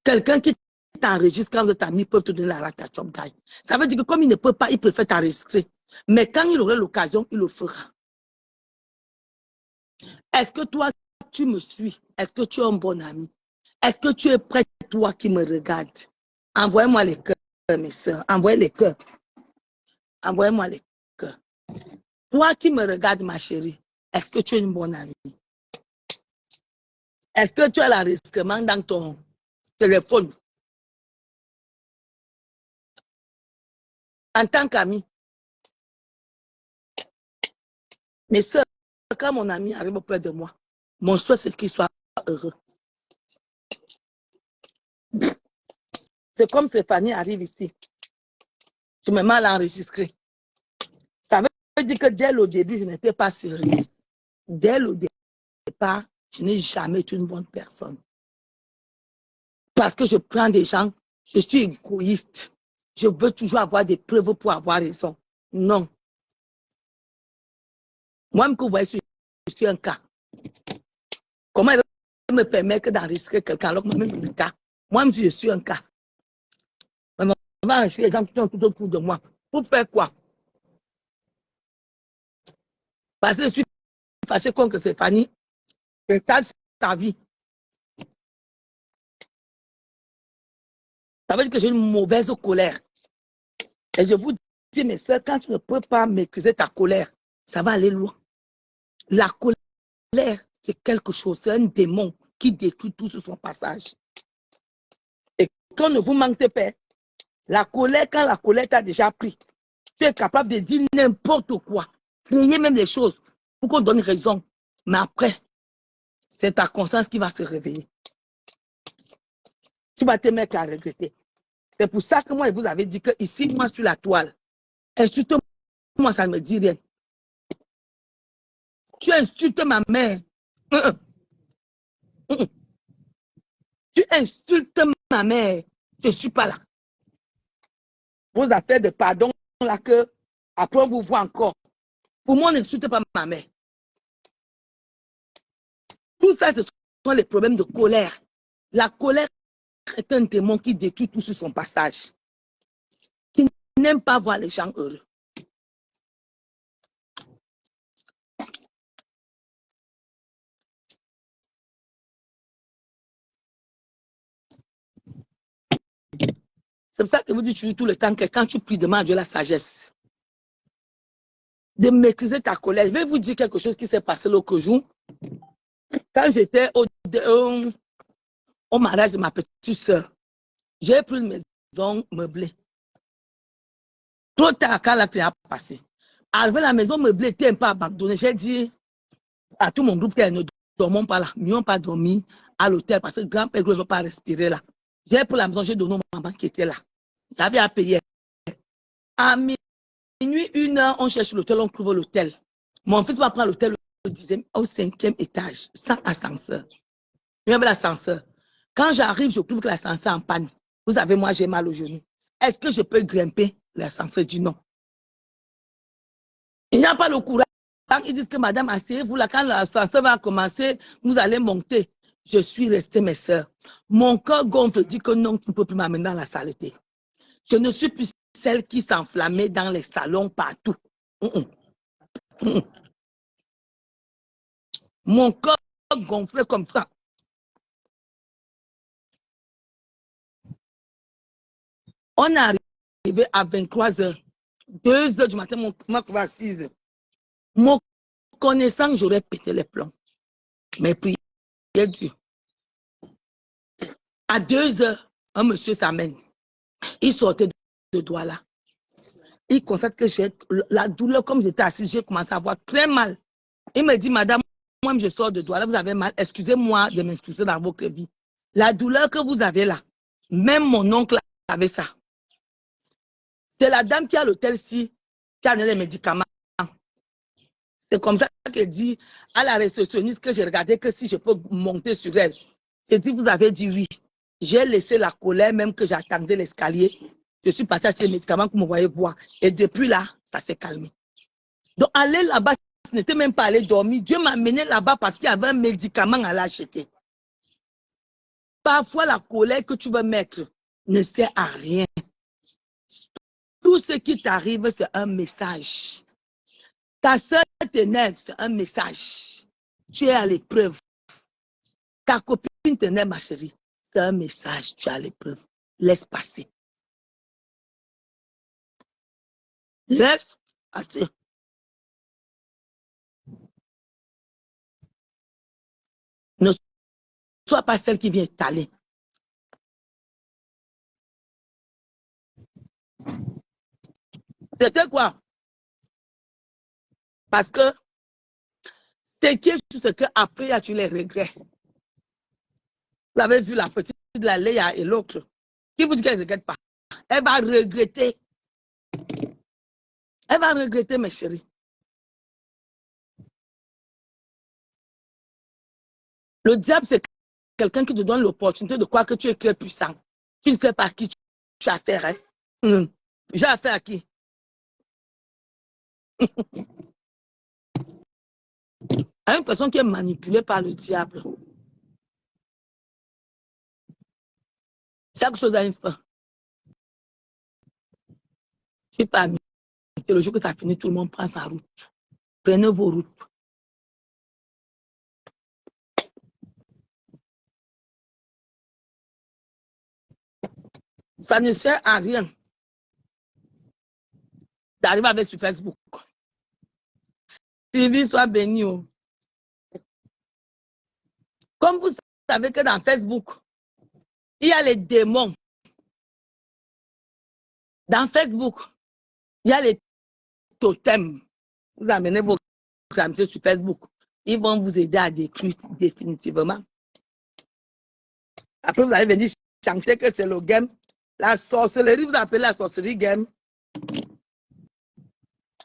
Quelqu'un qui t'enregistre quand votre ami peut te donner la rate à chop d'ail. Ça veut dire que comme il ne peut pas, il préfère t'enregistrer. Mais quand il aurait l'occasion, il le fera. Est-ce que toi, tu me suis? Est-ce que tu es un bon ami? Est-ce que tu es prêt, toi qui me regardes? Envoyez-moi les cœurs, mes soeurs. Envoyez les cœurs. Envoyez-moi les cœurs. Toi qui me regardes, ma chérie, est-ce que tu es une bonne amie? Est-ce que tu as l'enregistrement dans ton téléphone? En tant qu'ami. Mes soeurs, quand mon ami arrive auprès de moi, mon souhait, c'est qu'il soit heureux. C'est comme Stéphanie arrive ici. Je me mets à l'enregistrer. Ça veut dire que dès le début, je n'étais pas sérieuse. Dès le départ, je n'ai jamais été une bonne personne. Parce que je prends des gens, je suis égoïste. Je veux toujours avoir des preuves pour avoir raison. Non. Moi-même que vous voyez, je suis un cas. Comment elle me permettre d'enregistrer quelqu'un alors que moi-même, je suis un cas? Moi-même, je suis un cas. Je suis les gens qui sont tout autour de moi. Pour faire quoi? Parce que je suis fâchée contre Stéphanie. Je calme sa vie. Ça veut dire que j'ai une mauvaise colère. Et je vous dis, mes soeurs, quand tu ne peux pas maîtriser ta colère, ça va aller loin. La colère, c'est quelque chose, c'est un démon qui détruit tout sur son passage. Et quand ne vous manquez pas, la colère, quand la colère t'a déjà pris, tu es capable de dire n'importe quoi, créer même des choses pour qu'on donne raison. Mais après, c'est ta conscience qui va se réveiller. Tu vas te mettre à regretter. C'est pour ça que moi, je vous avais dit que ici, moi, sur la toile, insulte-moi, ça ne me dit rien. Tu insultes ma mère. Tu insultes ma mère. Je ne suis pas là. Vos affaires de pardon, là, que après, on vous voit encore. Pour moi, n'insulte pas ma mère. Tout ça, ce sont les problèmes de colère. La colère est un démon qui détruit tout sur son passage. Qui n'aime pas voir les gens heureux. C'est pour ça que je vous dis toujours tout le temps que quand tu pries, demande à Dieu la sagesse. De maîtriser ta colère. Je vais vous dire quelque chose qui s'est passé l'autre jour. Quand j'étais au mariage de ma petite soeur, j'ai pris une maison meublée. Trop tard, quand l'acte a passé. Arrivé à la maison meublée, était un peu abandonnée. J'ai dit à tout mon groupe qu'elle ne dormons pas là. Nous n'avons pas dormi à l'hôtel parce que grand-père ne veut pas respirer là. J'ai pris la maison, j'ai donné à maman qui était là. J'avais à payer. À minuit, 1h, on cherche l'hôtel, on trouve l'hôtel. Mon fils va prendre l'hôtel au 5e étage, sans ascenseur. Il y avait l'ascenseur. Quand j'arrive, je trouve que l'ascenseur est en panne. Vous savez, moi, j'ai mal au genou. Est-ce que je peux grimper? L'ascenseur dit non. Il n'y a pas le courage. Ils disent que madame, asseyez-vous là, quand l'ascenseur va commencer, vous allez monter. Je suis restée, mes soeurs. Mon cœur gonfle, dit que non, tu ne peux plus m'amener dans la saleté. Je ne suis plus celle qui s'enflammait dans les salons partout. Mon cœur gonflait comme ça. On est arrivé à 23h. 2 heures du matin, moi, je à 6 heures. Mon connaissant, j'aurais pété les plombs. Mais prière Dieu. À 2 heures, un monsieur s'amène. Il sortait de Douala. Il constate que j'ai la douleur, comme j'étais assise, j'ai commencé à avoir très mal. Il me dit, madame, moi, je sors de Douala, vous avez mal. Excusez-moi de m'excuser dans votre vie. La douleur que vous avez là, même mon oncle avait ça. C'est la dame qui a l'hôtel-ci, qui a donné les médicaments. C'est comme ça qu'elle dit à la réceptionniste que j'ai regardé que si je peux monter sur elle. J'ai dit, vous avez dit oui. J'ai laissé la colère, même que j'attendais l'escalier. Je suis partie à ces médicaments que vous me voyez voir. Et depuis là, ça s'est calmé. Donc, aller là-bas, ce n'était même pas aller dormir. Dieu m'a amené là-bas parce qu'il y avait un médicament à l'acheter. Parfois, la colère que tu veux mettre ne sert à rien. Tout ce qui t'arrive, c'est un message. Ta soeur t'énerve, c'est un message. Tu es à l'épreuve. Ta copine t'énerve, ma chérie, c'est un message. Tu es à l'épreuve. Laisse passer. Laisse passer. Ne sois pas celle qui vient t'aller. C'était quoi? Parce que c'est qui juste que après tu les regrets. Vous avez vu la petite de la Léa et l'autre. Qui vous dit qu'elle ne regrette pas? Elle va regretter. Elle va regretter, mes chéris. Le diable, c'est quelqu'un qui te donne l'opportunité de croire que tu es très puissant. Tu ne sais pas à qui tu as affaire. Hein? J'ai affaire à qui? À une personne qui est manipulée par le diable. Chaque chose a une fin. C'est pas c'est le jour que tu as fini, tout le monde prend sa route. Prenez vos routes. Ça ne sert à rien d'arriver avec sur Facebook. Sylvie, soit bénie. Comme vous savez que dans Facebook, il y a les démons. Dans Facebook, il y a les totems. Vous amenez vos amis sur Facebook. Ils vont vous aider à détruire définitivement. Après, vous allez venir chanter que c'est le game. La sorcellerie, vous appelez la sorcellerie game.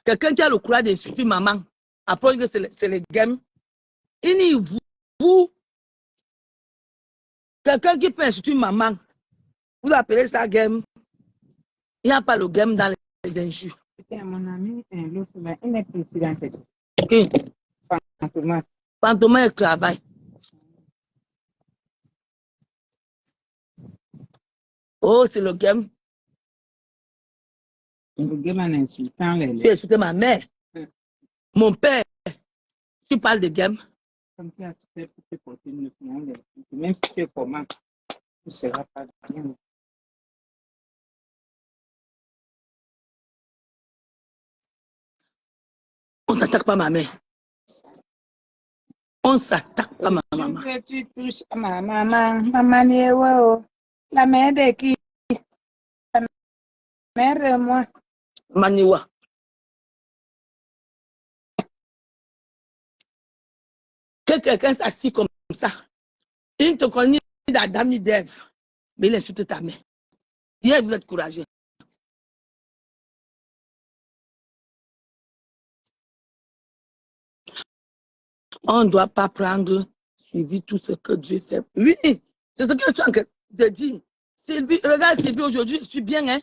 Quelqu'un qui a le courage d'insulter maman, après que c'est le game. Il n'y vous. Quelqu'un qui peut insulter maman, vous appelez ça game. Il n'y a pas le game dans les injures. C'était mon ami, l'autre, il n'est plus ici en fait. Okay. Fantomas, il travaille. Oh, c'est le game. Le game en insultant les Tu as insulté ma mère. Mon père. Tu parles de game. Comme tu as fait pour te porter une monde, même si tu es comment, tu ne seras pas bien. On ne s'attaque pas à ma mère. On ne s'attaque pas à ma maman. Tu touches à ma maman. Maman est wow. La mère de qui? La mère de moi. Maniwa. Que quelqu'un s'assit comme ça. Il te connaît d'Adam ni d'Ève. Mais il insulte ta mère. Hier, vous êtes courageux. On ne doit pas prendre Sylvie tout ce que Dieu fait. Oui, c'est ce que je suis en train de dire. Sylvie, regarde Sylvie, aujourd'hui, je suis bien. Hein?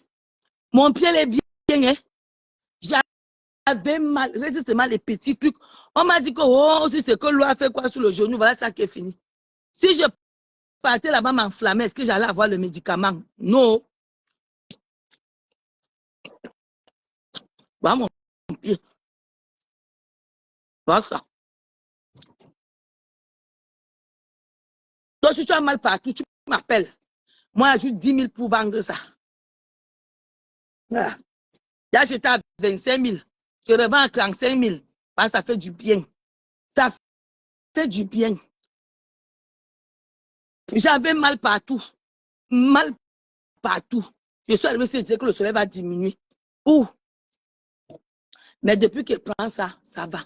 Mon pied est bien. Hein? J'avais mal, résistement les petits trucs. On m'a dit que oh, si c'est que l'eau a fait quoi sur le genou, voilà ça qui est fini. Si je partais là-bas m'enflammer, est-ce que j'allais avoir le médicament? Non. Voilà mon pied. Voilà ça. Donc, si tu as mal partout, tu m'appelles. Moi, j'ai 10 000 pour vendre ça. Voilà. J'ai acheté 25 000. Je revends à 35 000. Parce que ça fait du bien. Ça fait du bien. J'avais mal partout. Mal partout. Je suis arrivé à dire que le soleil va diminuer. Ouh. Mais depuis qu'elle prend ça, ça va.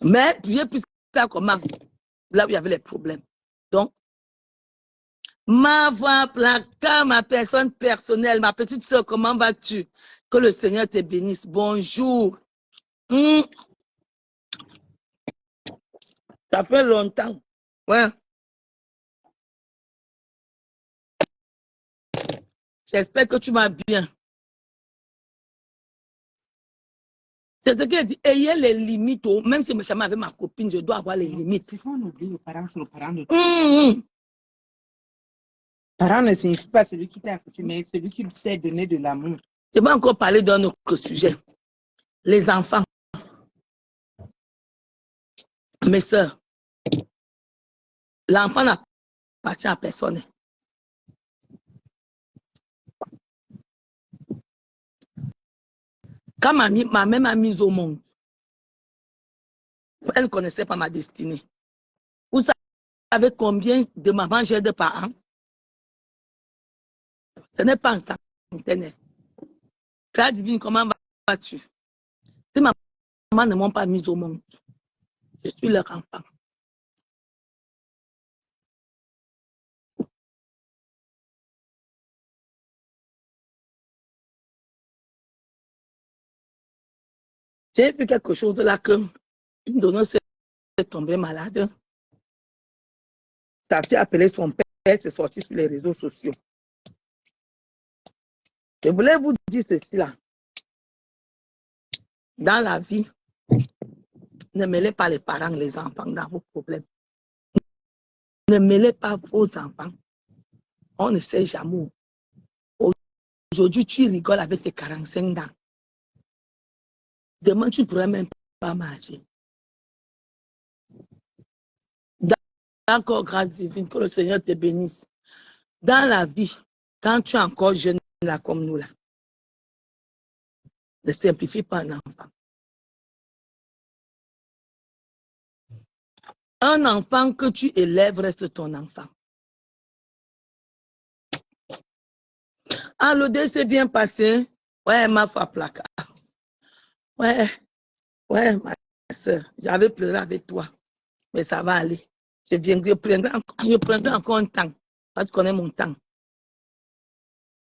Mais j'ai pris ça comment? Là où il y avait les problèmes. Donc, ma voix, ma personne personnelle, ma petite soeur, comment vas-tu? Que le Seigneur te bénisse. Bonjour. Ça fait longtemps. Ouais. J'espère que tu vas bien. C'est ce qu'elle dit. Ayez les limites. Même si je me chame avec ma copine, je dois avoir les limites. C'est qu'on oublie aux parents, c'est aux parents de Parent ne signifie pas celui qui t'a accouché, mais celui qui sait donner de l'amour. Je vais encore parler d'un autre sujet. Les enfants. Mes soeurs, l'enfant n'appartient à personne. Quand ma mère m'a mise au monde, elle ne connaissait pas ma destinée. Vous savez combien de mamans j'ai de parents? Ce n'est pas un centenaire. Claire divine, comment vas-tu? Si ma maman ne m'a pas mise au monde, je suis leur enfant. J'ai vu quelque chose là que une donneuse est tombée malade. Ça a fait appeler son père, c'est sorti sur les réseaux sociaux. Je voulais vous dire ceci là. Dans la vie, ne mêlez pas les parents, les enfants dans vos problèmes. Ne mêlez pas vos enfants. On ne sait jamais. Aujourd'hui, tu rigoles avec tes 45 ans. Demain, tu ne pourrais même pas marcher. D'accord, grâce divine, que le Seigneur te bénisse. Dans la vie, quand tu es encore jeune là comme nous là, ne simplifie pas un enfant. Un enfant que tu élèves reste ton enfant. Ah, l'OD s'est bien passé. Ouais, ma foi placard. Ouais, ma soeur, j'avais pleuré avec toi. Mais ça va aller. Je prendrai encore un temps. Parce que tu connais mon temps.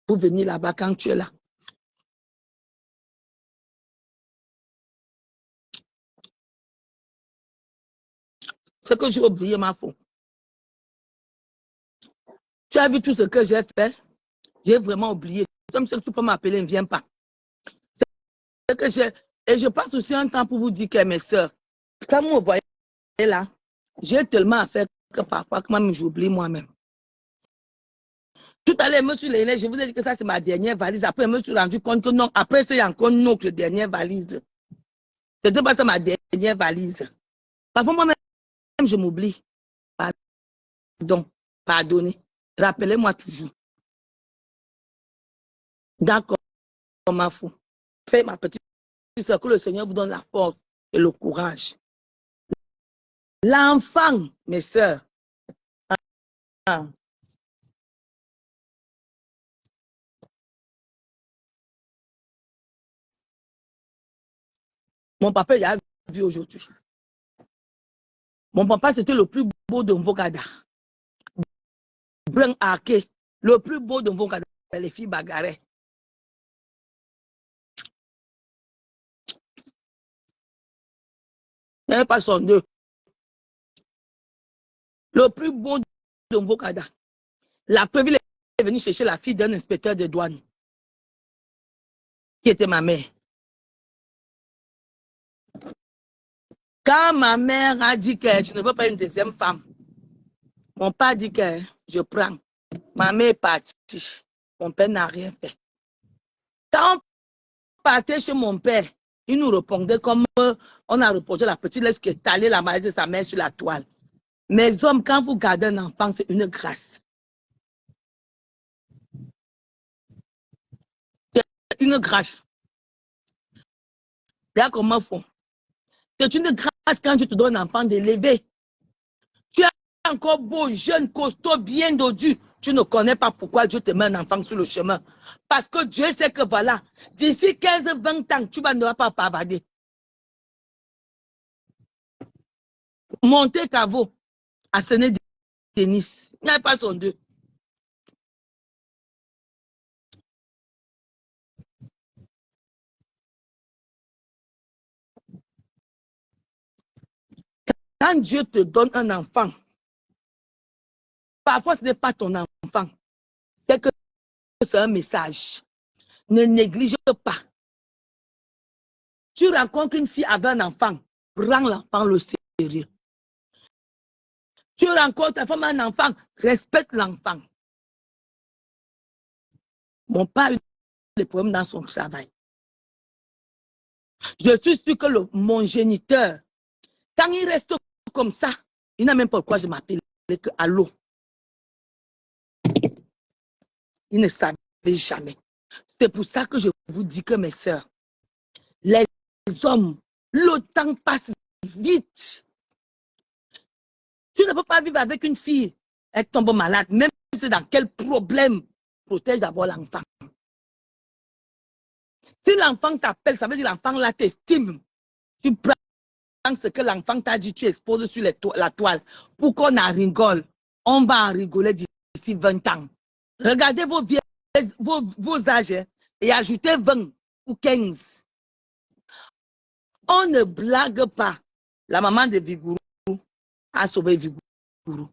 Pour venir là-bas quand tu es là. C'est que j'ai oublié ma faute. Tu as vu tout ce que j'ai fait? J'ai vraiment oublié. Comme ça, tu peux m'appeler, ne viens pas. C'est que j'ai. Et je passe aussi un temps pour vous dire que mes soeurs, quand vous me voyez là, j'ai tellement à faire que parfois, même j'oublie moi-même. Tout à l'heure, monsieur Léné, je vous ai dit que ça, c'est ma dernière valise. Après, je me suis rendu compte que non, après, c'est encore une autre dernière valise. C'était pas ça ma dernière valise. Parfois, moi-même, je m'oublie. Pardon, pardonnez. Rappelez-moi toujours. D'accord, ma foi. Fais ma petite soeur, que le Seigneur vous donne la force et le courage. L'enfant, mes soeurs. Mon papa, il a vu aujourd'hui. Mon papa, c'était le plus beau de Mvogada. Brun arqué. Le plus beau de Mvogada. Les filles bagarraient. Il n'y avait pas son deux. Le plus beau de Mvogada. La preuve, il est venu chercher la fille d'un inspecteur de douane. Qui était ma mère. Quand ma mère a dit que je ne veux pas une deuxième femme, mon père dit que je prends. Ma mère est partie. Mon père n'a rien fait. Quand on partait chez mon père, il nous répondait comme on a reposé la petite laisse qui est allée la maladie de sa mère sur la toile. Mes hommes, quand vous gardez un enfant, c'est une grâce. C'est une grâce. comment ils font? C'est une grâce quand je te donne un enfant d'élever. Tu es encore beau, jeune, costaud, bien dodu. Tu ne connais pas pourquoi Dieu te met un enfant sur le chemin. Parce que Dieu sait que voilà, d'ici 15-20 ans, tu ne vas pas bavarder. Monter caveau, à sonner du tennis. Il n'y a pas son deux. Quand Dieu te donne un enfant, parfois ce n'est pas ton enfant. C'est que c'est un message. Ne néglige pas. Tu rencontres une fille avec un enfant, prends l'enfant le sérieux. Tu rencontres ta femme un enfant, respecte l'enfant. Mon père a eu des problèmes dans son travail. Je suis sûr que mon géniteur, quand il reste comme ça, il n'a même pas pourquoi je m'appelle que allô. Il ne savait jamais. C'est pour ça que je vous dis que mes sœurs, les hommes, le temps passe vite. Tu ne peux pas vivre avec une fille, elle tombe malade, même si c'est dans quel problème, protège d'abord l'enfant. Si l'enfant t'appelle, ça veut dire que l'enfant là t'estime. Tu prends ce que l'enfant t'a dit, tu exposes sur la toile pour qu'on en rigole. On va en rigoler d'ici 20 ans. Regardez vos âges et ajoutez 20 ou 15. On ne blague pas. La maman de Vigourou a sauvé Vigourou.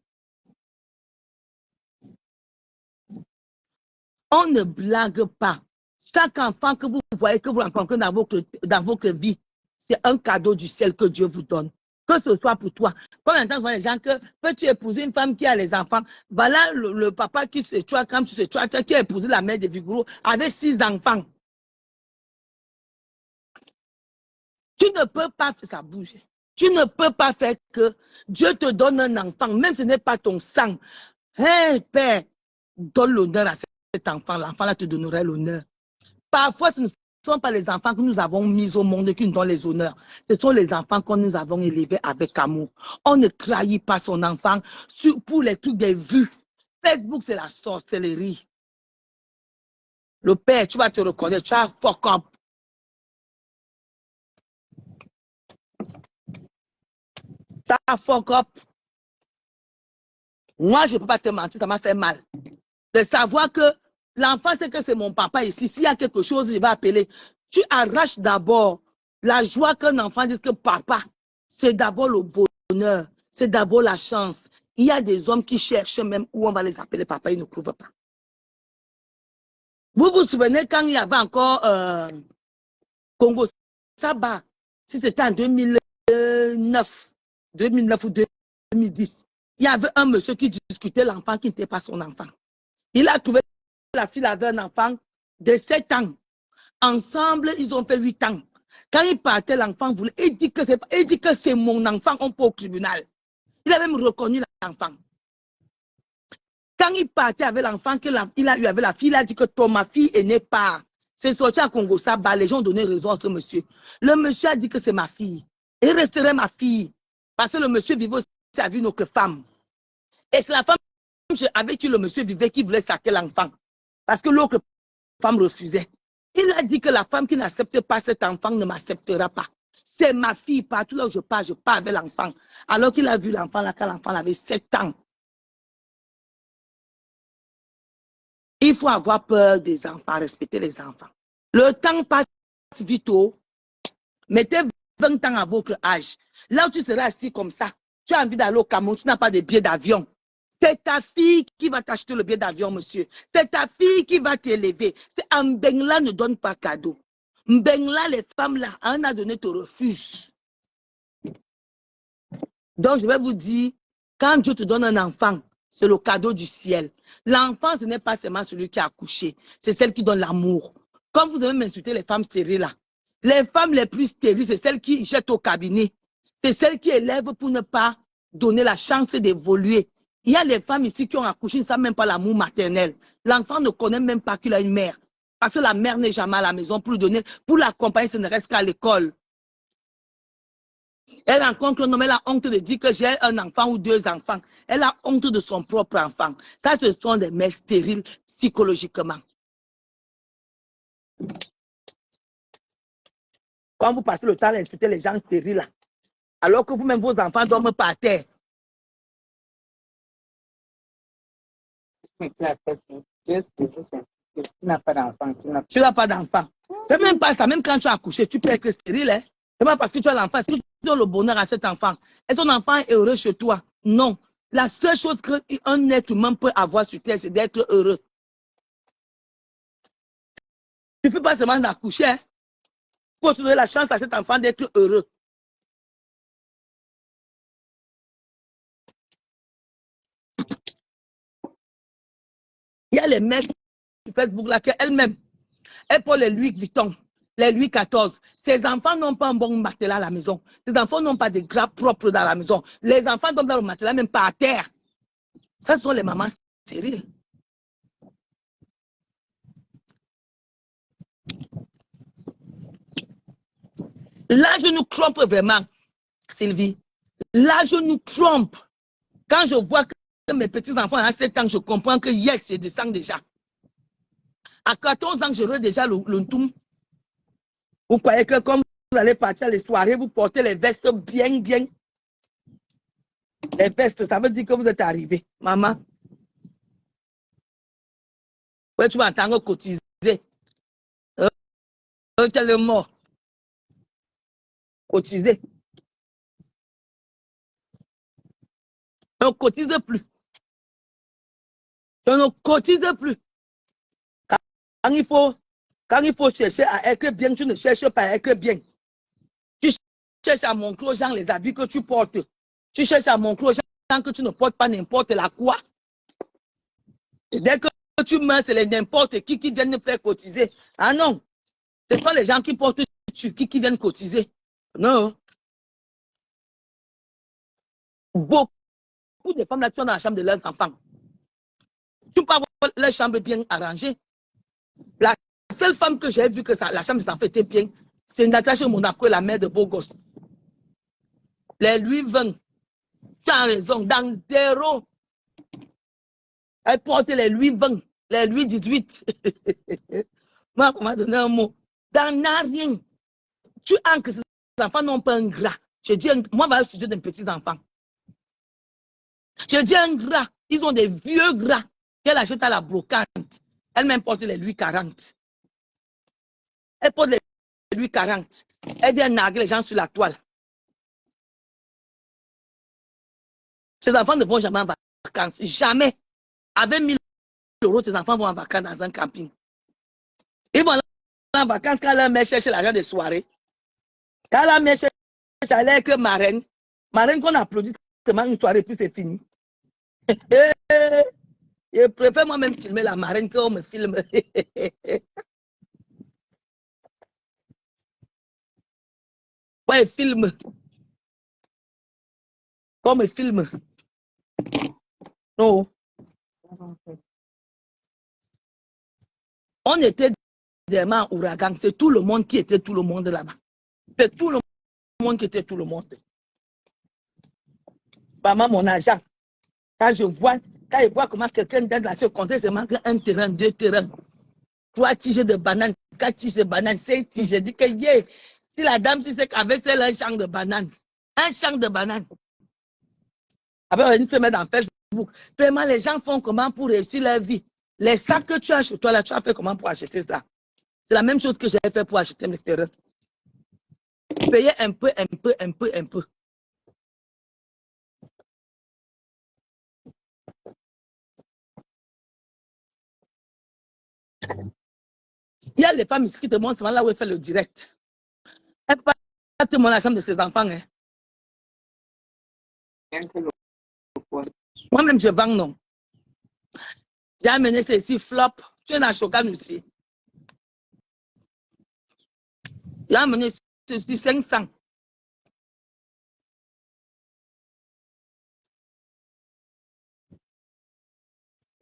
On ne blague pas. Chaque enfant que vous voyez, que vous rencontrez dans votre vie, c'est un cadeau du ciel que Dieu vous donne. Que ce soit pour toi. Quand on entend les gens que peux-tu épouser une femme qui a les enfants? Voilà le papa qui se tue, comme tu se tues, qui a épousé la mère de Vigourou avec 6 enfants. Tu ne peux pas faire ça bouger. Tu ne peux pas faire que Dieu te donne un enfant, même si ce n'est pas ton sang. Hey, Père, donne l'honneur à cet enfant. L'enfant là te donnerait l'honneur. Parfois, ce ne sont pas les enfants que nous avons mis au monde qui nous donnent les honneurs. Ce sont les enfants que nous avons élevés avec amour. On ne trahit pas son enfant pour les trucs des vues. Facebook, c'est la sorcellerie. Le père, tu vas te reconnaître, tu as fuck up. Ça fuck up. Moi, je ne peux pas te mentir, ça m'a fait mal. De savoir que l'enfant sait que c'est mon papa ici. S'il y a quelque chose, je vais appeler. Tu arraches d'abord la joie qu'un enfant dise que papa, c'est d'abord le bonheur, c'est d'abord la chance. Il y a des hommes qui cherchent même où on va les appeler papa, ils ne trouvent pas. Vous vous souvenez quand il y avait encore Congo Saba, si c'était en 2009 ou 2010, il y avait un monsieur qui discutait l'enfant qui n'était pas son enfant. Il a trouvé la fille avait un enfant de 7 ans. Ensemble, ils ont fait 8 ans. Quand il partait, l'enfant voulait. Il dit que c'est mon enfant, on peut au tribunal. Il a même reconnu l'enfant. Quand il partait avec l'enfant qu'il a eu avec la fille, il a dit que ma fille n'est pas. C'est sorti à Congo Saba, les gens ont donné raison à ce monsieur. Le monsieur a dit que c'est ma fille. Il resterait ma fille. Parce que le monsieur vivait aussi avec une autre femme. Et c'est la femme avec qui le monsieur vivait qui voulait saquer l'enfant. Parce que l'autre femme refusait. Il a dit que la femme qui n'accepte pas cet enfant ne m'acceptera pas. C'est ma fille, partout là où je pars avec l'enfant. Alors qu'il a vu l'enfant là quand l'enfant avait 7 ans. Il faut avoir peur des enfants, respecter les enfants. Le temps passe vite. Mettez 20 ans à votre âge. Là où tu seras assis comme ça, tu as envie d'aller au Cameroun, tu n'as pas de billet d'avion. C'est ta fille qui va t'acheter le billet d'avion, monsieur. C'est ta fille qui va t'élever. Mbengla ne donne pas cadeau. Mbengla, les femmes là, à un moment donné, te refusent. Donc, je vais vous dire, quand Dieu te donne un enfant, c'est le cadeau du ciel. L'enfant, ce n'est pas seulement celui qui a accouché, c'est celle qui donne l'amour. Comme vous avez m'insulté les femmes stériles là, les femmes les plus stériles, c'est celles qui jettent au cabinet. C'est celles qui élèvent pour ne pas donner la chance d'évoluer. Il y a les femmes ici qui ont accouché, ils ne savent même pas l'amour maternel. L'enfant ne connaît même pas qu'il a une mère. Parce que la mère n'est jamais à la maison pour lui donner, pour l'accompagner, ce ne reste qu'à l'école. Elle rencontre un homme, elle a honte de dire que j'ai un enfant ou 2 enfants. Elle a honte de son propre enfant. Ça, ce sont des mères stériles psychologiquement. Quand vous passez le temps à insulter les gens stériles, là, alors que vous-même, vos enfants dorment par terre. Tu n'as pas d'enfant. Tu n'as pas d'enfant. C'est même pas ça. Même quand tu as accouché, tu peux être stérile. Hein? C'est pas parce que tu as l'enfant. Est-ce que tu donnes le bonheur à cet enfant? Est-ce que ton enfant est heureux chez toi? Non. La seule chose qu'un être humain peut avoir sur terre, c'est d'être heureux. Tu ne fais pas seulement d'accoucher. Hein? Pour donner la chance à cet enfant d'être heureux. Il y a les mères sur Facebook là qu'elles-mêmes, elles portent les Louis Vuitton, les Louis XIV. Ces enfants n'ont pas un bon matelas à la maison. Ces enfants n'ont pas de draps propres dans la maison. Les enfants dorment dans le matelas, même pas à terre. Ça, ce sont les mamans stériles. Là, je nous trompe vraiment, Sylvie. Là, je nous trompe. Quand je vois que mes petits-enfants à 7 ans, je comprends que yes, je descends déjà. À 14 ans, je rends déjà le toum. Vous croyez que comme vous allez partir les soirées, vous portez les vestes bien. Les vestes, ça veut dire que vous êtes arrivé. Maman. Ouais, tu vas entendre cotiser. Tellement. Cotiser. On ne cotise plus. On ne cotise plus. Quand il faut chercher à être bien, tu ne cherches pas à être bien. Tu cherches à montrer aux gens les habits que tu portes. Tu cherches à montrer aux gens que tu ne portes pas n'importe la quoi. Et dès que tu meurs, c'est les n'importe qui viennent faire cotiser. Ah non, ce sont les gens qui portent qui viennent cotiser. Non. Beaucoup de femmes là, qui sont dans la chambre de leurs enfants. Tu peux avoir leur chambre bien arrangée. La seule femme que j'ai vue que la chambre des enfants était bien, c'est Natacha Monaco, la mère de beaux gosses. Les Louis 20. Tu as raison. Dans zéro. Elle porte les Louis 20, les Louis 18. Moi, on m'a donné un mot. Dans rien. Tu as que ces enfants n'ont pas un gras. Je dis, moi, je vais au sujet d'un petit enfant. Je dis un gras. Ils ont des vieux gras qu'elle achète à la brocante. Elle-même porte les Louis 40. Elle porte les Louis 40. Elle vient narguer les gens sur la toile. Ces enfants ne vont jamais en vacances. Jamais. Avec 1000 euros, tes enfants vont en vacances dans un camping. Ils vont en vacances quand leur mère cherche l'argent de soirée. Quand la mère cherche aller avec marraine, marraine qu'on applaudit seulement une soirée, puis c'est fini. Je préfère moi-même filmer la marraine qu'on me filme. Ouais, filme. Qu'on me filme. Non. On était vraiment en ouragan. C'est tout le monde qui était tout le monde là-bas. C'est tout le monde qui était tout le monde. Maman, mon argent. Quand je vois comment quelqu'un donne la chose, compter seulement un terrain, 2 terrains, 3 tiges de bananes, 4 tiges de bananes, 5 tiges. Je dis que yeah, si la dame, si c'est qu'avec elle, un champ de bananes. Un champ de bananes. Après, on se met dans Facebook. Vraiment, les gens font comment pour réussir leur vie. Les sacs que tu as chez toi, là, tu as fait comment pour acheter ça? C'est la même chose que j'ai fait pour acheter mes terrains. Payer un peu. Il y a les femmes ici qui te montrent là où elle fait le direct. Elle ne peut pas te montrer la chambre de ses enfants. Hein. Moi-même, je vends, non. J'ai amené ceci, flop. Tu es dans Shokan aussi. J'ai amené ceci, 500.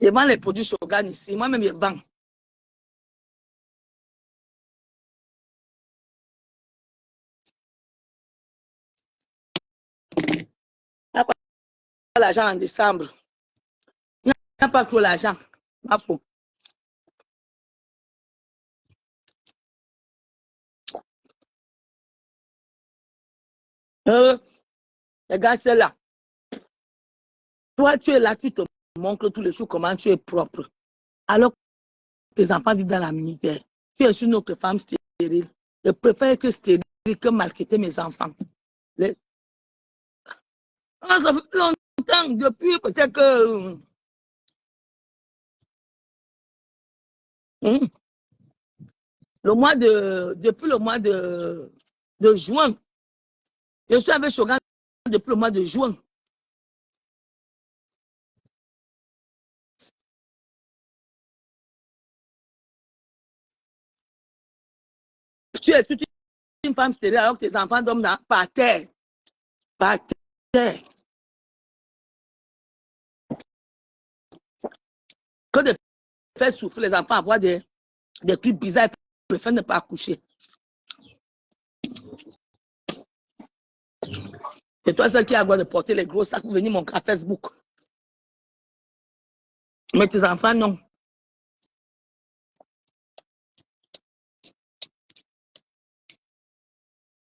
Je vends les produits Shokan ici. Moi-même, je vends. l'argent en décembre. Il n'y a pas trop l'argent. Pas faux. Les gars, c'est là. Toi, tu es là, tu te montres tous les jours comment tu es propre. Alors que tes enfants vivent dans la misère. Tu es une autre femme stérile. Je préfère être stérile que maltraiter mes enfants. Ça fait longtemps, depuis peut-être que... depuis le mois de juin, je suis avec Shogun depuis le mois de juin. Tu es une femme stérile alors que tes enfants dorment par terre. Par terre. Que de faire souffrir les enfants, avoir des trucs bizarres, ils préfèrent ne pas accoucher. C'est toi seul qui a le droit de porter les gros sacs pour venir montrer à Facebook. Mais tes enfants, non.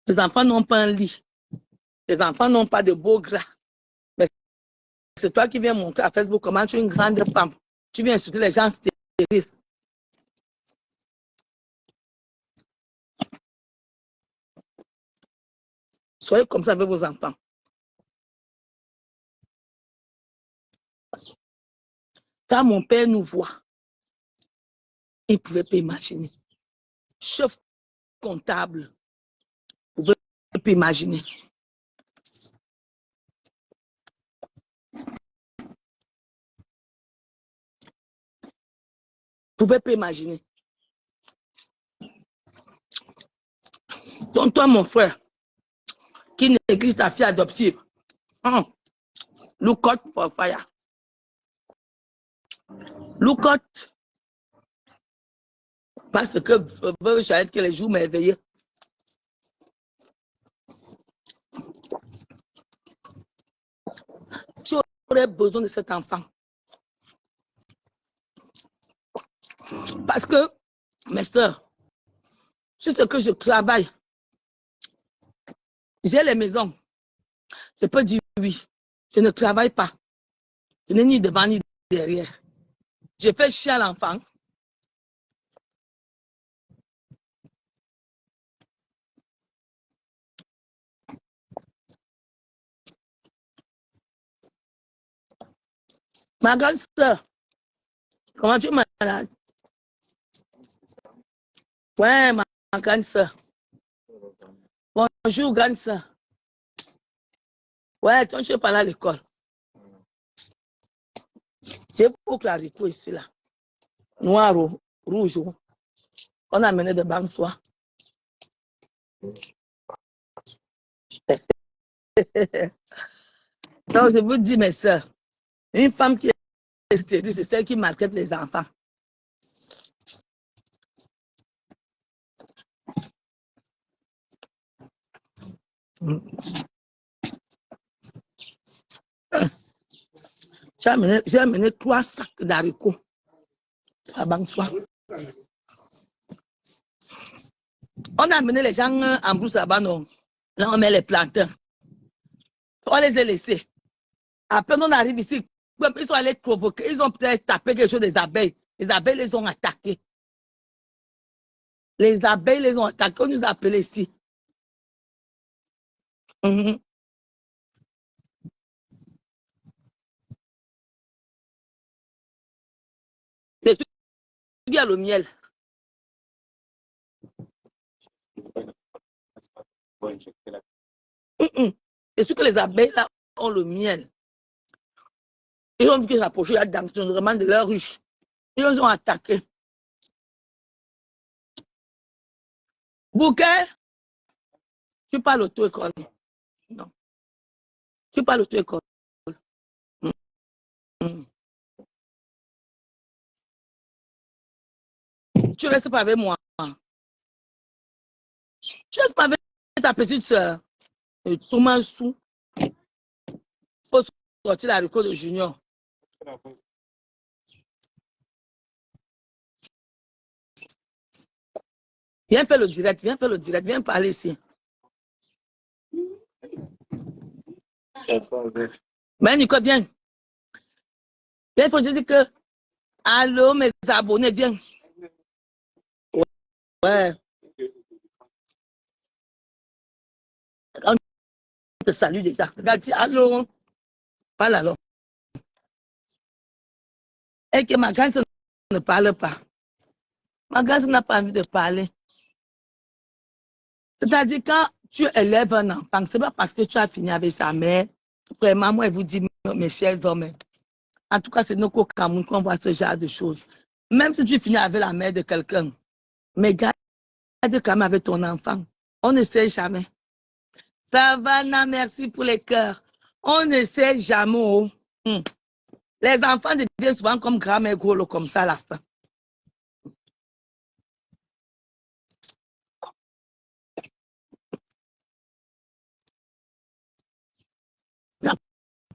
Tes enfants n'ont pas un lit. Tes enfants n'ont pas de beaux gras. Mais c'est toi qui viens montrer à Facebook comment tu es une grande femme. Tu viens insulter les gens stériles. Soyez comme ça avec vos enfants. Quand mon père nous voit, il ne pouvait pas imaginer. Chef comptable, il ne pouvait pas imaginer. Vous ne pouvez pas imaginer. Donc toi, mon frère, qui néglige ta fille adoptive, look out for fire. Look out. Parce que veut Jaël que les jours m'éveillent. Tu aurais besoin de cet enfant. Parce que, mes soeurs, sur ce que je travaille, j'ai les maisons. Je peux dire oui. Je ne travaille pas. Je n'ai ni devant ni derrière. Je fais chier à l'enfant. Ma grande soeur, comment tu es malade? Ouais, ma grande soeur. Bonjour, grande soeur. Ouais, toi, tu es pas là à l'école. J'ai beaucoup clarifié ici, là. Noir ou rouge. On a amené de banques soie. Donc, je vous dis, mes soeurs, une femme qui est stérile, c'est celle qui maltraite les enfants. J'ai amené 3 sacs d'haricots à Bangsoi. On a amené les gens en brousse là-bas, non. Là, on met les plantains. On les a laissés. Après, on arrive ici. Ils sont allés provoquer. Ils ont peut-être tapé quelque chose des abeilles. Les abeilles les ont attaqués. Les abeilles les ont attaqués. On nous a appelés ici. C'est celui qui a le miel. C'est sûr que les abeilles là ont le miel. Ils ont vu qu'ils s'approchaient là dangereusement de leur ruche. Ils les ont attaqués. Bouquet, tu parles auto-école. Non. Tu parles auto-école. Tu restes pas avec moi. Tu restes pas avec ta petite soeur. Thomas Sou. Faut sortir la reco de Junior. Viens faire le direct, viens parler ici. Ben, Nico, viens. Viens, il faut dire que, allô, mes abonnés, viens. Ouais. On te salue déjà. Regarde, dis allô. Parle alors. Et que ma grande ne parle pas. Ma grande n'a pas envie de parler. C'est-à-dire, quand tu élèves un enfant, ce n'est pas parce que tu as fini avec sa mère. Vraiment, moi, je vous dis, mes chers hommes, en tout cas, c'est nous qu'au Cameroun qu'on voit ce genre de choses. Même si tu finis avec la mère de quelqu'un, mais garde quand même avec ton enfant. On ne sait jamais. Savannah, merci pour les cœurs. On ne sait jamais. Oh. Les enfants deviennent souvent comme grand-mère gros, comme ça à la fin.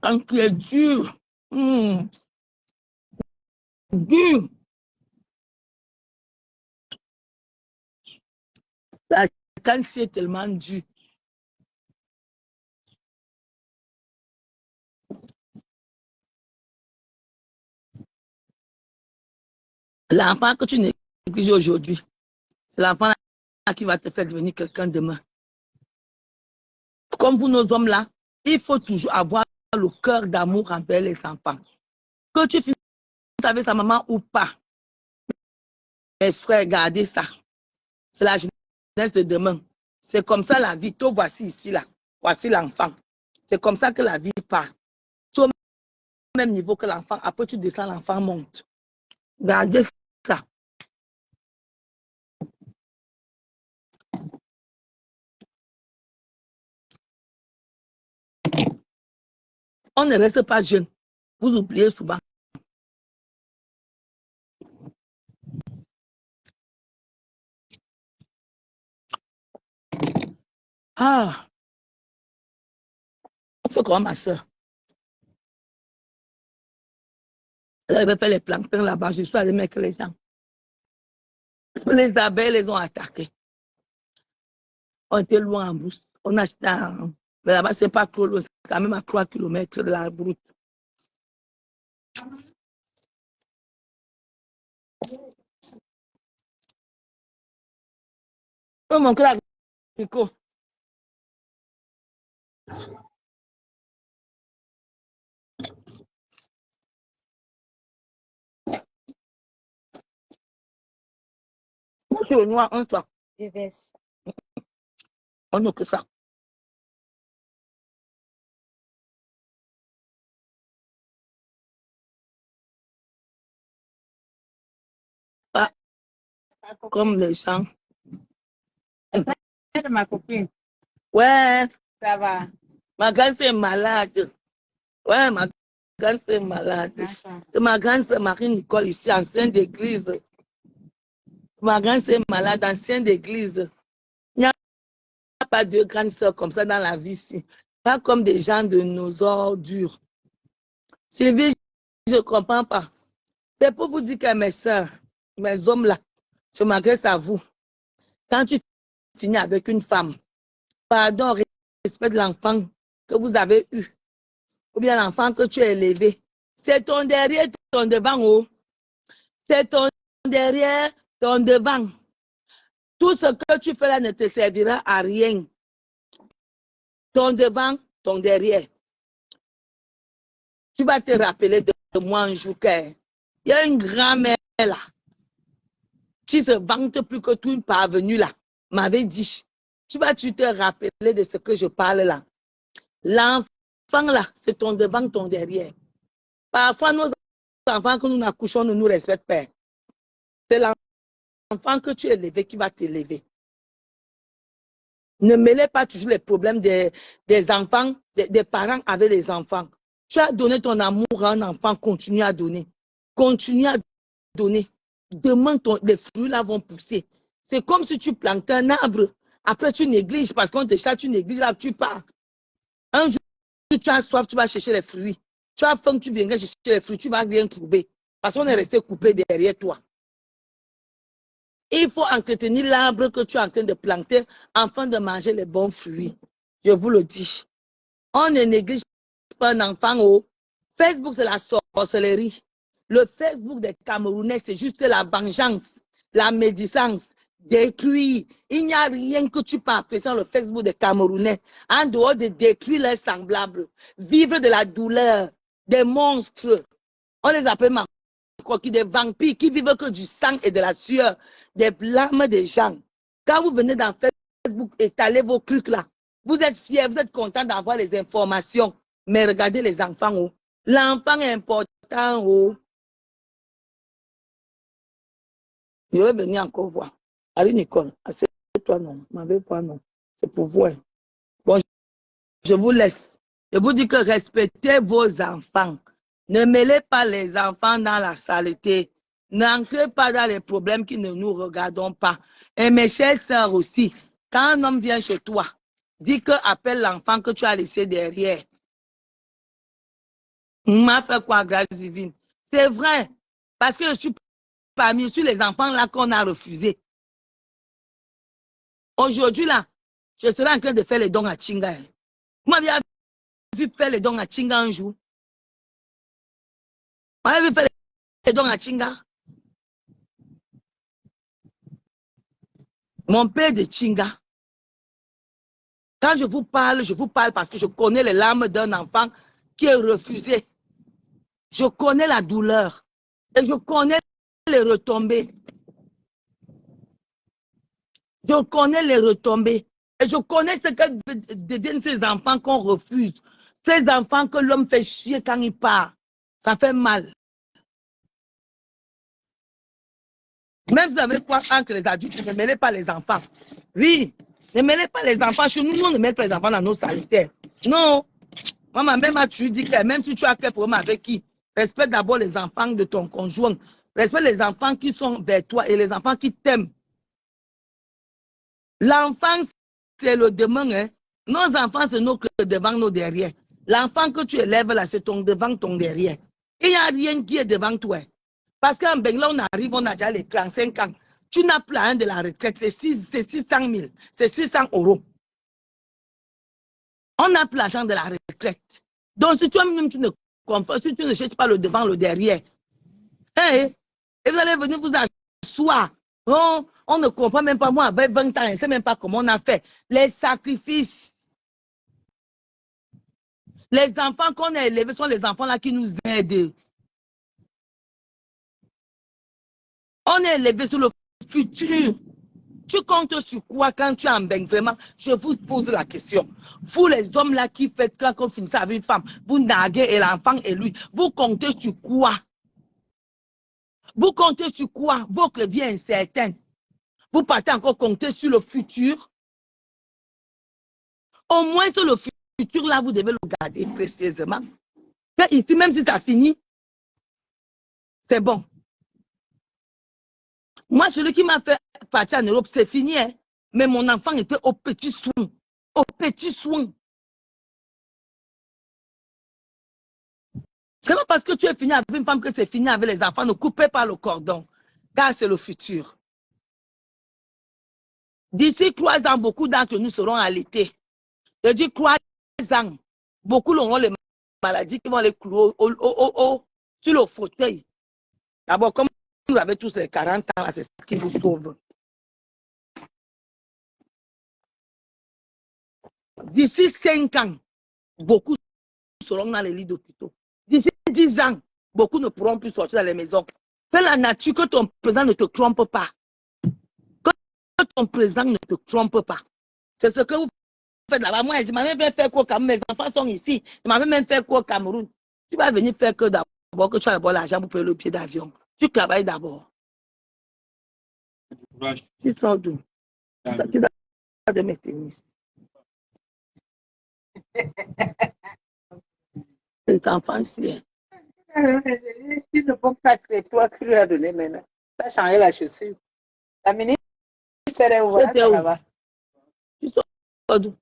Quand tu es dur, dur. Quand c'est tellement dur. L'enfant que tu négliges aujourd'hui, c'est l'enfant qui va te faire devenir quelqu'un demain. Comme vous, nos hommes-là, il faut toujours avoir le cœur d'amour envers les enfants. Que tu finisses avec sa maman ou pas, mes frères, gardez ça. C'est la jeunesse de demain. C'est comme ça la vie. Toi, voici ici, là. Voici l'enfant. C'est comme ça que la vie part. Tu es au même niveau que l'enfant. Après, tu descends, l'enfant monte. Gardez ça. On ne reste pas jeune. Vous oubliez souvent. Ah, on fait comme ma soeur. Elle avait fait les planctons là-bas. Je suis allée mettre les gens. Les abeilles les ont attaqués. On était loin en brousse. On a acheté un... Mais là-bas, c'est pas trop loin. C'est quand même à 3 km de la route. Oh, mon cœur, Nico. C'est le noir, un ça. Je verse. On n'a que ça. Pas comme les gens. C'est ma copine. Ouais, Ça va. ma grande c'est malade. Ouais, ma grande c'est malade. Et ma grande sœur Marie-Nicole ici, ancienne d'église. Ma grande c'est malade, ancienne d'église. Il n'y a pas de grandes sœurs comme ça dans la vie ici. Pas comme des gens de nos ordures. Sylvie, je ne comprends pas. C'est pour vous dire que mes sœurs, mes hommes là, je m'adresse à vous. Quand tu finis avec une femme, pardon, respecte l'enfant que vous avez eu, ou bien l'enfant que tu as élevé. C'est ton derrière, ton devant, oh. C'est ton derrière, ton devant. Tout ce que tu fais là ne te servira à rien. Ton devant, ton derrière. Tu vas te rappeler de moi un jour qu'il y a une grand-mère là qui se vante plus que tout, une parvenue là, m'avait dit. Tu vas te rappeler de ce que je parle là. L'enfant là, c'est ton devant, ton derrière. Parfois, nos enfants que nous accouchons ne nous respectent pas. C'est l'enfant que tu es élevé qui va t'élever. Ne mêlez pas toujours les problèmes des enfants, des parents avec les enfants. Tu as donné ton amour à un enfant, continue à donner. Continue à donner. Demain, les fruits là vont pousser. C'est comme si tu plantais un arbre. Après, tu négliges parce qu'on te chasse, tu négliges là, tu pars. Un jour, tu as soif, tu vas chercher les fruits. Tu as faim, tu viendrais chercher les fruits, tu ne vas rien trouver. Parce qu'on est resté coupé derrière toi. Il faut entretenir l'arbre que tu es en train de planter afin de manger les bons fruits. Je vous le dis. On ne néglige pas un enfant. Oh. Facebook, c'est la sorcellerie. Le Facebook des Camerounais, c'est juste la vengeance, la médisance, détruire. Il n'y a rien que tu peux apprécier dans le Facebook des Camerounais, en dehors de détruire leurs semblables, vivre de la douleur, des monstres. On les appelle des vampires qui vivent que du sang et de la sueur, des larmes des gens. Quand vous venez dans Facebook, étalez vos trucs là. Vous êtes fiers, vous êtes contents d'avoir les informations. Mais regardez les enfants. Oh. L'enfant est important. Oh. Je vais venir encore voir. Allez, Nicole, assieds-toi, non. M'avez pas, non. C'est pour vous. Bon, je vous laisse. Je vous dis que respectez vos enfants. Ne mêlez pas les enfants dans la saleté. N'entrez pas dans les problèmes qui ne nous regardent pas. Et mes chères sœurs aussi, quand un homme vient chez toi, dis que appelle l'enfant que tu as laissé derrière. M'a fait quoi, grâce divine? C'est vrai. Parce que je suis parmi les enfants là qu'on a refusés. Aujourd'hui là, je serai en train de faire les dons à Chinga. Moi, j'ai vu faire les dons à Chinga un jour. Moi, j'ai vu faire les dons à Chinga. Mon père de Chinga. Quand je vous parle parce que je connais les larmes d'un enfant qui est refusé. Je connais la douleur. Et je connais les retombées. Je connais les retombées. Et je connais ce que deviennent ces enfants qu'on refuse. Ces enfants que l'homme fait chier quand il part. Ça fait mal. Même vous avez quoi entre les adultes, ne mêlez pas les enfants. Oui, ne mêlez pas les enfants. Chez nous, on ne met pas les enfants dans nos sanitaires. Non. Moi, ma mère m'a toujours dit que même si tu as fait problème avec qui, respecte d'abord les enfants de ton conjoint. Respecte les enfants qui sont vers toi et les enfants qui t'aiment. L'enfance, c'est le demain. Hein. Nos enfants, c'est nos devant, nos derrière. L'enfant que tu élèves là, c'est ton devant, ton derrière. Il n'y a rien qui est devant toi. Parce qu'en Bengla, on arrive, on a déjà les 35 ans. Tu n'as plus rien de la retraite, c'est 600 000, c'est 600 €. On n'a plus l'argent de la retraite. Donc, si toi-même, tu ne confortes, si tu ne cherches pas le devant, le derrière, hein, et vous allez venir vous asseoir. Oh, on ne comprend même pas. Moi, avec 20 ans, je ne sais même pas comment on a fait. Les sacrifices. Les enfants qu'on a élevés sont les enfants là qui nous aident. On est élevé sur le futur. Tu comptes sur quoi quand tu es en bain? Vraiment, je vous pose la question. Vous, les hommes là qui faites quand on finit avec une femme, vous naguez et l'enfant et lui, vous comptez sur quoi? Vous comptez sur quoi? Votre vie est incertaine. Vous partez encore compter sur le futur. Au moins sur le futur là, vous devez le garder précieusement. Mais ici, même si ça finit, c'est bon. Moi, celui qui m'a fait partir en Europe, c'est fini. Hein? Mais mon enfant était au petit soin. Au petit soin. C'est pas parce que tu es fini avec une femme que c'est fini avec les enfants. Ne coupez pas le cordon. Car c'est le futur. D'ici 3 ans, beaucoup d'entre nous seront allaités. Je dis 3 ans. Beaucoup auront les maladies qui vont les clouer sur le fauteuil. D'abord, comme vous avez tous les 40 ans, c'est ça qui vous sauve. D'ici 5 ans, beaucoup seront dans les lits d'hôpitaux. D'ici 10 ans, beaucoup ne pourront plus sortir dans les maisons. Fais la nature, que ton présent ne te trompe pas. Que ton présent ne te trompe pas. C'est ce que vous faites là-bas. Moi, je m'avais même fait quoi au Cameroun. Mes enfants sont ici. Je m'avais même fait quoi au Cameroun. Tu vas venir faire que d'abord que tu as d'abord l'argent pour payer le pied d'avion. Tu travailles d'abord. Tu sors d'où? Tu vas de mes tennis. Les enfants, si. Tu ne peux pas que toi qui lui as donné maintenant. Tu as changé la chaussure. La ministre est ouverte là-bas. Tu sors d'où?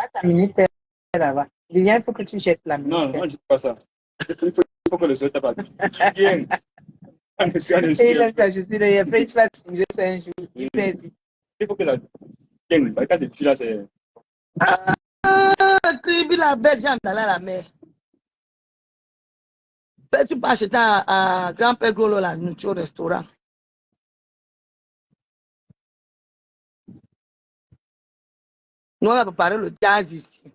Ah, ta ministère là-bas. Viens, il faut que tu jettes la Non, ministère. moi, je ne dis pas ça. Il faut que le soleil tape. Bien. Et là, je suis là, et après, tu vas signer ça un jour. Il faut que la. Bien, quand c'est plus là, c'est. Tribu la belle, j'ai dans la mer. Tu peux acheter à Grand-Père Golo la nourriture au restaurant. Nous, on va préparer le gaz ici.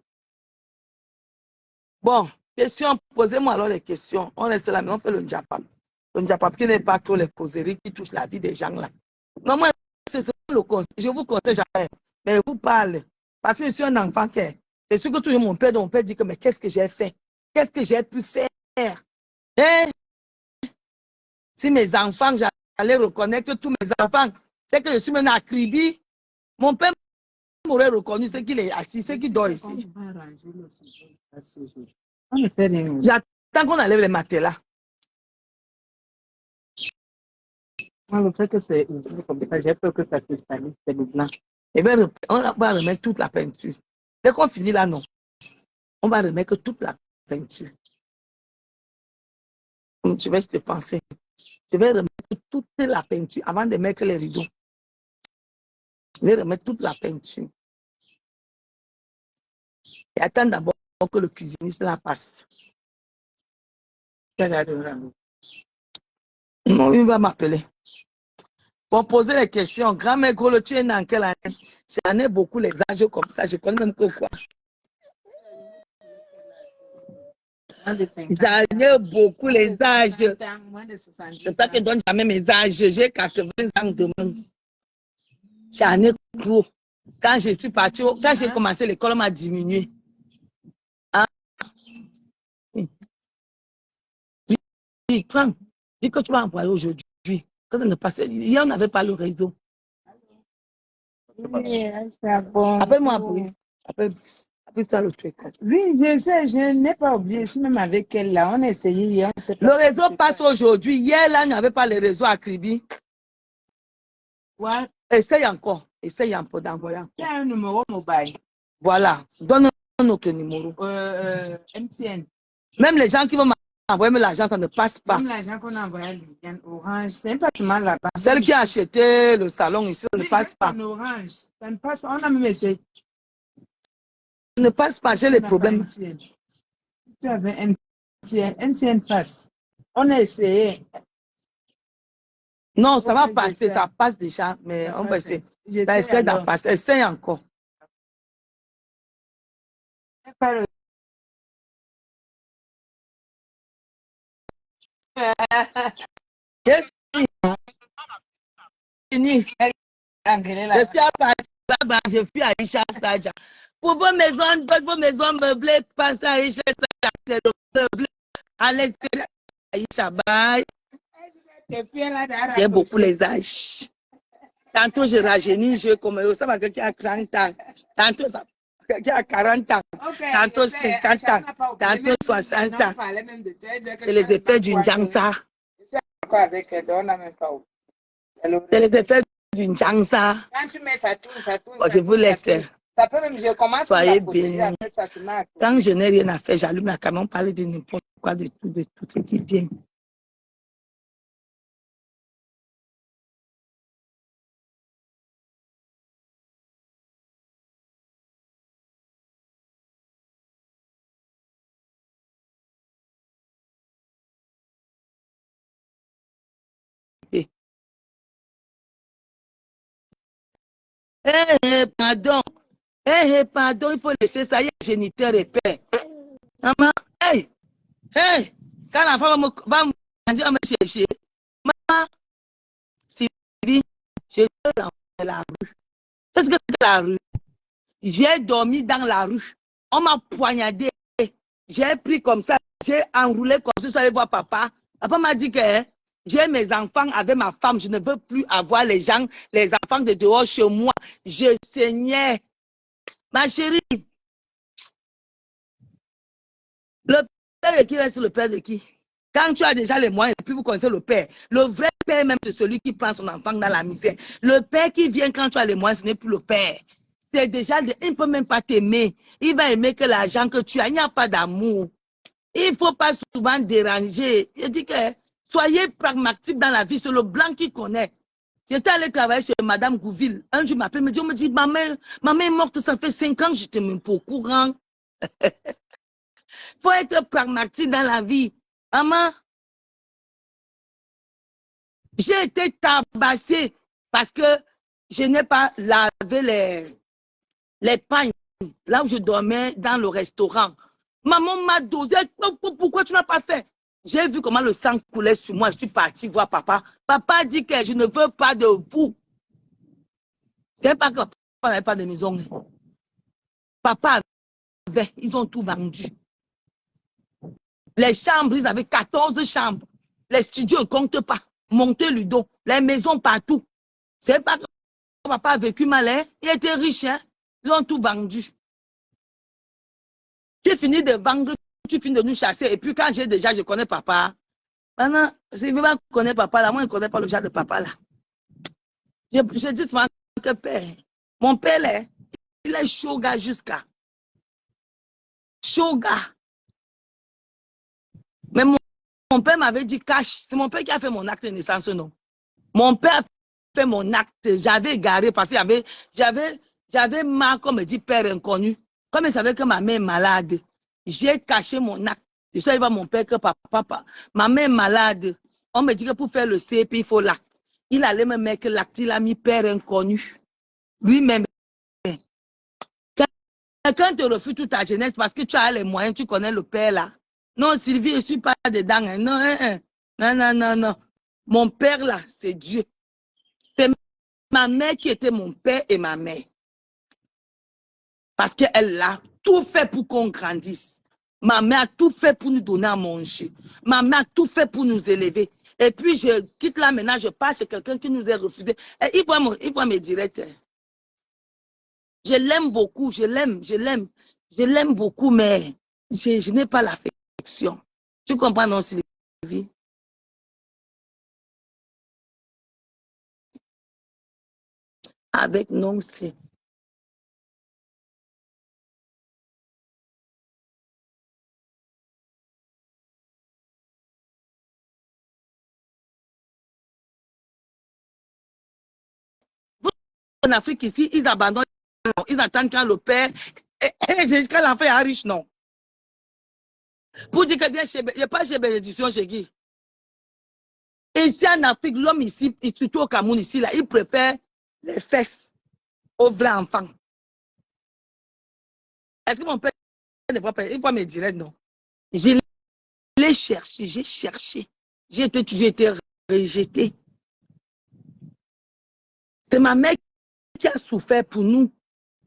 Bon, question, posez-moi alors les questions. On reste là, mais on fait le Njapap. Le Njapap qui n'est pas trop les causeries qui touchent la vie des gens là. Non, moi, c'est le conseil. Je vous conseille jamais. Mais vous parlez. Parce que je suis un enfant qui est. C'est sûr que toujours mon père dit que, mais qu'est-ce que j'ai fait? Qu'est-ce que j'ai pu faire? Hein? Si mes enfants, j'allais reconnaître tous mes enfants, c'est que je suis maintenant à Kribi. Mon père m'aurait reconnu ce qu'il est assis, ce qui dort ici. J'attends qu'on enlève les matelas. Moi, le fait que c'est comme ça, j'ai peur que ça se salisse, c'est le blanc. Et bien, on va remettre toute la peinture. Dès qu'on finit là, non. On va remettre toute la peinture. Je vais te penser. Je vais remettre toute la peinture avant de mettre les rideaux. Je vais remettre toute la peinture. Et attends d'abord que le cuisiniste la passe. Non, il va m'appeler. Pour poser les questions, grand-mère Golo, tu es dans quelle année? J'en ai beaucoup les âges comme ça. Je connais même que quoi. J'en ai beaucoup les âges. C'est ça que je donne jamais mes âges. J'ai 80 ans demain. J'en ai trop. Quand je suis partie, quand j'ai commencé l'école, on m'a diminué. Ah. Oui, prends. Dis que tu vas envoyer aujourd'hui. Que ça ne passait. Hier, on n'avait pas le réseau. Oui, c'est bon. Appelle-moi Brice. Appelle-Brice ça le truc. Oui, je sais, je n'ai pas oublié. Je suis même avec elle là. On a essayé hier. Le réseau passe aujourd'hui. Hier, là, il n'y avait pas le réseau à Kribi. Ouais. Essaye encore. Essaye un peu d'envoyer. Il y a un numéro mobile. Voilà. Donne notre numéro. MTN. Même les gens qui vont m'envoyer l'argent, ça ne passe pas. Même l'argent qu'on a envoyé à Orange, c'est pas seulement là-bas. Celle qui a acheté le salon ici, ça ne passe pas. En Orange, ça ne passe pas. On a même essayé. Ça ne passe pas, j'ai les problèmes. Tu avais MTN. MTN passe. On a essayé. Non, ça va passer, ça passe déjà, mais on va essayer. Ça essaie de passer. Essaye encore. Fini. Je suis à Paris, je suis à Aïcha Sadja. Pour vos maisons meublées, passez à Aïcha Sadja, c'est le meublé à l'extérieur. Aïcha, bye. J'ai beaucoup les âges. Tantôt, je rajeunis, je comme ça va quelqu'un à 30 ans. Tantôt, ça quelqu'un à 40 ans. Tantôt, 50 ans. Tantôt, 60 ans. C'est les effets d'une Jansa. C'est les effets d'une Jansa. Quand tu mets ça tourne, ça tourne. Oh, je vous laisse. Ça peut même, je commence à soyez bénis. Quand je n'ai rien à faire, j'allume la caméra, on parle de n'importe quoi, de tout ce qui vient. Pardon. Pardon, il faut laisser ça. Il y a géniteur et père. Maman, quand la femme va me chercher, maman, Sylvie, je vais dans la rue. Qu'est-ce que c'est la rue? J'ai dormi dans la rue. On m'a poignardé. J'ai pris comme ça. J'ai enroulé comme ça. Je suis allé voir papa. Papa m'a dit que j'ai mes enfants avec ma femme. Je ne veux plus avoir les enfants de dehors chez moi. Je saignais. Ma chérie. Le père de qui reste le père de qui? Quand tu as déjà les moyens, et puis vous connaissez le père. Le vrai père même, c'est celui qui prend son enfant dans la misère. Le père qui vient quand tu as les moyens, ce n'est plus le père. c'est déjà, il ne peut même pas t'aimer. Il va aimer que l'argent que tu as. Il n'y a pas d'amour. Il ne faut pas souvent déranger. Je dis que soyez pragmatique dans la vie. C'est le blanc qui connaît. J'étais allé travailler chez Madame Gouville. Un jour, m'appelle, on me dit, ma mère est morte, ça fait 5 ans, je n'étais même pas au courant. Il faut être pragmatique dans la vie. Maman, j'ai été tabassée parce que je n'ai pas lavé les pagnes là où je dormais dans le restaurant. Maman m'a dosé. Pourquoi tu n'as pas fait? J'ai vu comment le sang coulait sur moi. Je suis partie voir papa. Papa dit que je ne veux pas de vous. C'est pas que papa n'avait pas de maison. Papa avait, ils ont tout vendu. Les chambres, ils avaient 14 chambres. Les studios ne comptent pas. Monter Ludo. Les maisons partout. C'est pas que papa a vécu mal. Hein? Il était riche. Hein? Ils ont tout vendu. Tu finis de vendre, tu finis de nous chasser. Et puis quand je connais papa. Maintenant, si je ne veux pas connaître papa là, moi je ne connais pas le genre de papa là. Je dis souvent que père, mon père là, il est chaud gars jusqu'à. Chaud gars. Mais mon père m'avait dit cash. C'est mon père qui a fait mon acte de naissance, non. Mon père a fait mon acte. J'avais garé parce que j'avais marre, comme me dit père inconnu. Comme il savait que ma mère est malade, j'ai caché mon acte. Je suis allé voir mon père que papa, ma mère est malade. On me dit que pour faire le CP, il faut l'acte. Il allait me mettre l'acte, il a mis père inconnu. Lui-même. Quelqu'un te refuse toute ta jeunesse parce que tu as les moyens, tu connais le père là. Non, Sylvie, je ne suis pas dedans. Hein. Non, non. Mon père là, c'est Dieu. C'est ma mère qui était mon père et ma mère. Parce qu'elle a tout fait pour qu'on grandisse. Ma mère a tout fait pour nous donner à manger. Ma mère a tout fait pour nous élever. Et puis, je quitte là maintenant, je passe chez quelqu'un qui nous a refusé. Et il voit mes directs. Je l'aime beaucoup, je l'aime beaucoup, mais je n'ai pas l'affection. Tu comprends, non, Sylvie? Avec non, c'est... En Afrique, ici, ils abandonnent, ils attendent quand le père, quand l'enfant est riche, non. Pour dire que bien, il n'y a pas chez bénédiction chez qui. Ici en Afrique, l'homme ici, surtout au Cameroun, ici, là, il préfère les fesses aux vrais enfants. Est-ce que mon père ne va pas, il va me dire non. Je l'ai cherché, j'ai cherché. J'ai été rejetée. C'est ma mère qui a souffert pour nous.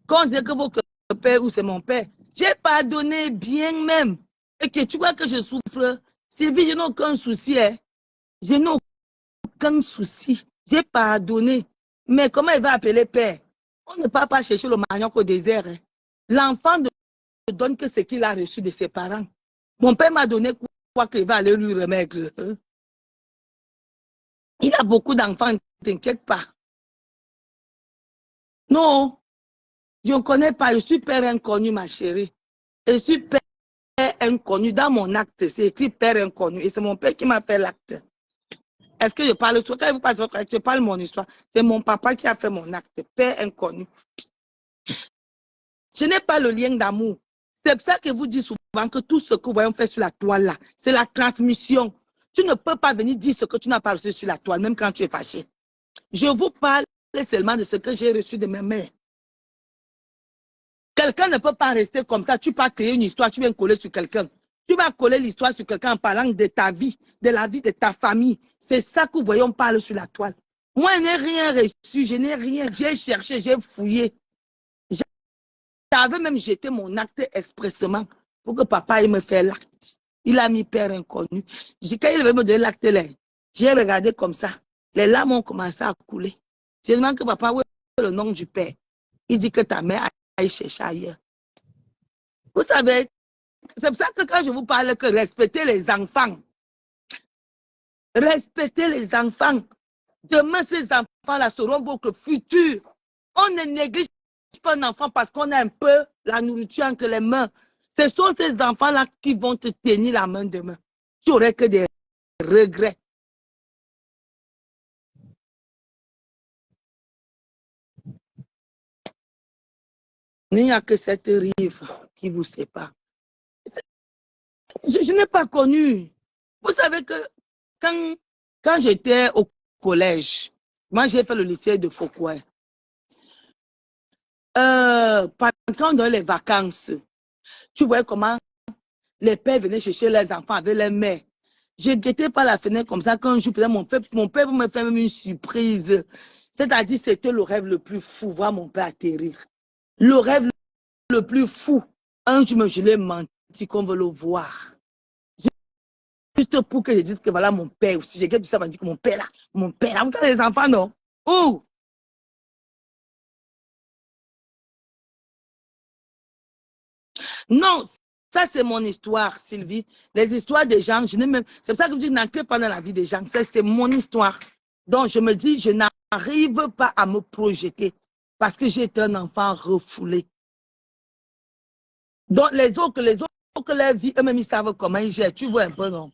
Quand on disait que votre père ou c'est mon père, j'ai pardonné bien même. Et que tu vois que je souffre, Sylvie, je n'ai aucun souci. Hein. Je n'ai aucun souci. J'ai pardonné. Mais comment il va appeler père? On ne peut pas chercher le manioc au désert. Hein. L'enfant ne donne que ce qu'il a reçu de ses parents. Mon père m'a donné quoi qu'il va aller lui remettre. Hein. Il a beaucoup d'enfants, ne t'inquiète pas. Non, je ne connais pas, je suis père inconnu, ma chérie. Je suis père inconnu. Dans mon acte, c'est écrit père inconnu. Et c'est mon père qui m'a fait l'acte. Est-ce que je parle toi? Quand vous passez votre acte, je parle mon histoire. C'est mon papa qui a fait mon acte. Père inconnu. Je n'ai pas le lien d'amour. C'est pour ça que vous dites souvent que tout ce que vous voyez fait sur la toile là, c'est la transmission. Tu ne peux pas venir dire ce que tu n'as pas reçu sur la toile, même quand tu es fâché. Je vous parle seulement de ce que j'ai reçu de mes mères. Quelqu'un ne peut pas rester comme ça. Tu peux créer une histoire, tu viens coller sur quelqu'un. Tu vas coller l'histoire sur quelqu'un en parlant de ta vie, de la vie de ta famille. C'est ça que vous voyez, on parle sur la toile. Moi, je n'ai rien reçu, je n'ai rien. J'ai cherché, j'ai fouillé. J'avais même jeté mon acte expressément pour que papa il me fasse l'acte. Il a mis père inconnu. Quand il veut me donner l'acte, j'ai regardé comme ça. Les larmes ont commencé à couler. J'ai demandé que papa, où est le nom du père? Il dit que ta mère a cherché ailleurs. Vous savez, c'est pour ça que quand je vous parle que respectez les enfants, respectez les enfants. Demain, ces enfants-là seront votre futur. On ne néglige pas un enfant parce qu'on a un peu la nourriture entre les mains. Ce sont ces enfants-là qui vont te tenir la main demain. Tu n'aurais que des regrets. Il n'y a que cette rive qui vous sépare. Je n'ai pas connu. Vous savez que quand j'étais au collège, moi j'ai fait le lycée de Foucault. Pendant les vacances, tu vois comment les pères venaient chercher les enfants avec les mères. Je guettais par la fenêtre comme ça qu'un jour, mon père me fait même une surprise. C'est-à-dire, c'était le rêve le plus fou, voir mon père atterrir. Le rêve le plus fou. Un jour, je l'ai menti qu'on veut le voir. Juste pour que je dise que voilà mon père aussi. J'ai dit ça, m'a dit que mon père là, vous avez les enfants, non? Où? Non, ça c'est mon histoire, Sylvie. Les histoires des gens, je n'ai même. C'est pour ça que je dis, n'ancrez pas dans la vie des gens. C'est mon histoire. Donc je me dis, je n'arrive pas à me projeter parce que j'étais un enfant refoulé. Donc les autres, leur vie, eux-mêmes, ils savent comment ils gèrent. Tu vois un peu, non?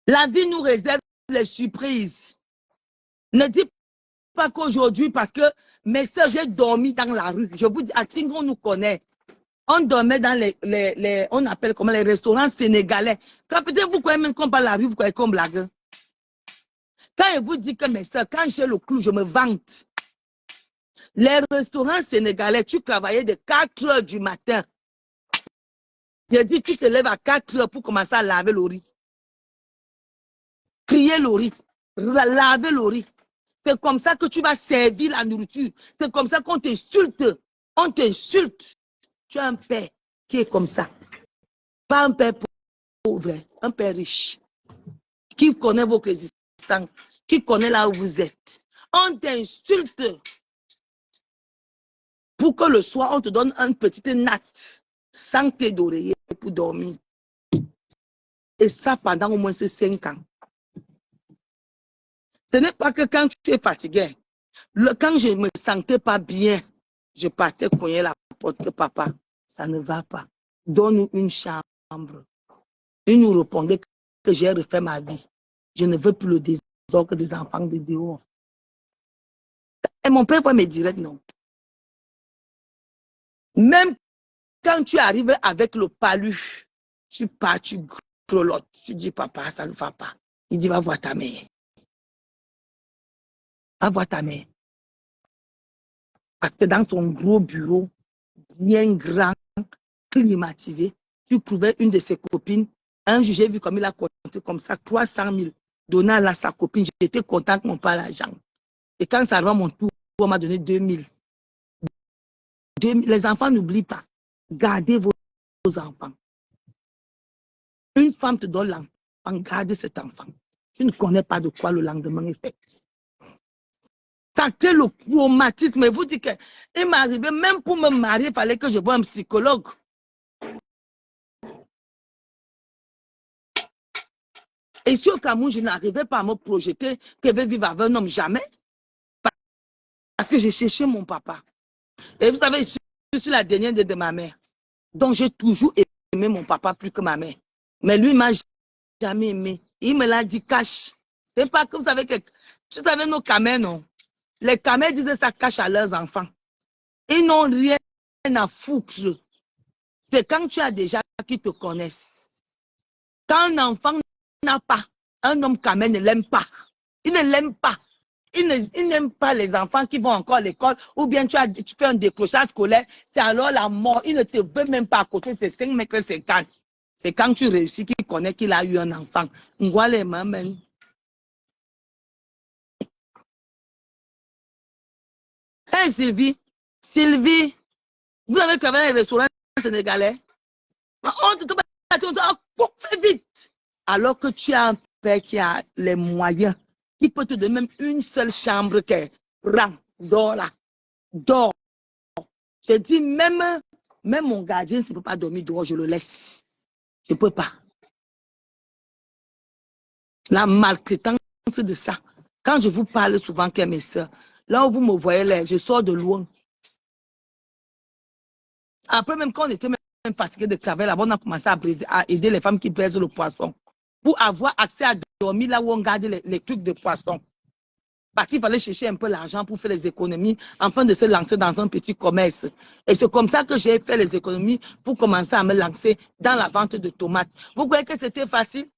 La vie nous réserve les surprises. Ne dis pas qu'aujourd'hui, parce que mes soeurs, j'ai dormi dans la rue. Je vous dis, à Tingo, on nous connaît. On dormait dans on appelle comment, les restaurants sénégalais. Quand peut-être vous croyez même qu'on parle la rue, vous croyez qu'on blague. Quand je vous dis que mes soeurs, quand j'ai le clou, je me vante. Les restaurants sénégalais, tu travaillais de 4 heures du matin. J'ai dit, tu te lèves à 4 heures pour commencer à laver le riz. Crier le riz, laver le riz. C'est comme ça que tu vas servir la nourriture. C'est comme ça qu'on t'insulte. On t'insulte. Tu as un père qui est comme ça. Pas un père pauvre, un père riche. Qui connaît votre existence. Qui connaît là où vous êtes. On t'insulte. Pour que le soir, on te donne une petite natte. Sans tes d'oreiller pour dormir. Et ça pendant au moins ces 5 ans. Ce n'est pas que quand tu es fatigué, quand je ne me sentais pas bien, je partais cogner la porte que papa, ça ne va pas. Donne-nous une chambre. Il nous répondait que j'ai refait ma vie. Je ne veux plus le désordre des enfants de dehors. Et mon père va me dire non. Même quand tu arrives avec le palu, tu pars, tu grelottes. Tu dis papa, ça ne va pas. Il dit va voir ta mère. Va voir ta mère. Parce que dans ton gros bureau, bien grand, climatisé, tu trouvais une de ses copines. Un jour, j'ai vu comme il a compté comme ça, 300 000 donnant à sa copine. J'étais content qu'on parle l'argent. Et quand ça arrive à mon tour, on m'a donné 2000. Les enfants, n'oublient pas. Gardez vos enfants. Une femme te donne l'enfant, gardez cet enfant. Tu ne connais pas de quoi le lendemain est fait. Ça crée le traumatisme. Et vous dites qu'il m'est arrivé, même pour me marier, il fallait que je voie un psychologue. Et si au Cameroun, je n'arrivais pas à me projeter que je vais vivre avec un homme, jamais. Parce que j'ai cherché mon papa. Et vous savez, je suis la dernière de ma mère. Donc, j'ai toujours aimé mon papa plus que ma mère. Mais lui, il ne m'a jamais aimé. Il me l'a dit cache. C'est pas que vous savez que... Tu savais nos camels, non? Les camels disent ça cache à leurs enfants. Ils n'ont rien à foutre. C'est quand tu as des gens qui te connaissent. Quand un enfant n'a pas, un homme camel ne l'aime pas. Il ne l'aime pas. Il n'aime pas les enfants qui vont encore à l'école ou bien tu fais un décrochage scolaire, c'est alors la mort. Il ne te veut même pas à côté de tes 5 mètres 50. C'est quand tu réussis qu'il connaît qu'il a eu un enfant. Ngwale maman. Hey Sylvie, vous avez travaillé dans les restaurants sénégalais? On te fait vite. Alors que tu as un père qui a les moyens, qui peut te donner même une seule chambre qui est rang, dors là, dors. Je dis même mon gardien, s'il ne peut pas dormir dehors, je le laisse. Je ne peux pas. La maltraitance de ça. Quand je vous parle souvent que mes soeurs, Là où vous me voyez là, je sors de loin. Après, même quand on était même fatigué de travailler là-bas, on a commencé à aider les femmes qui baisent le poisson pour avoir accès à dormir là où on garde les trucs de poisson. Parce qu'il fallait chercher un peu l'argent pour faire les économies afin de se lancer dans un petit commerce. Et c'est comme ça que j'ai fait les économies pour commencer à me lancer dans la vente de tomates. Vous croyez que c'était facile?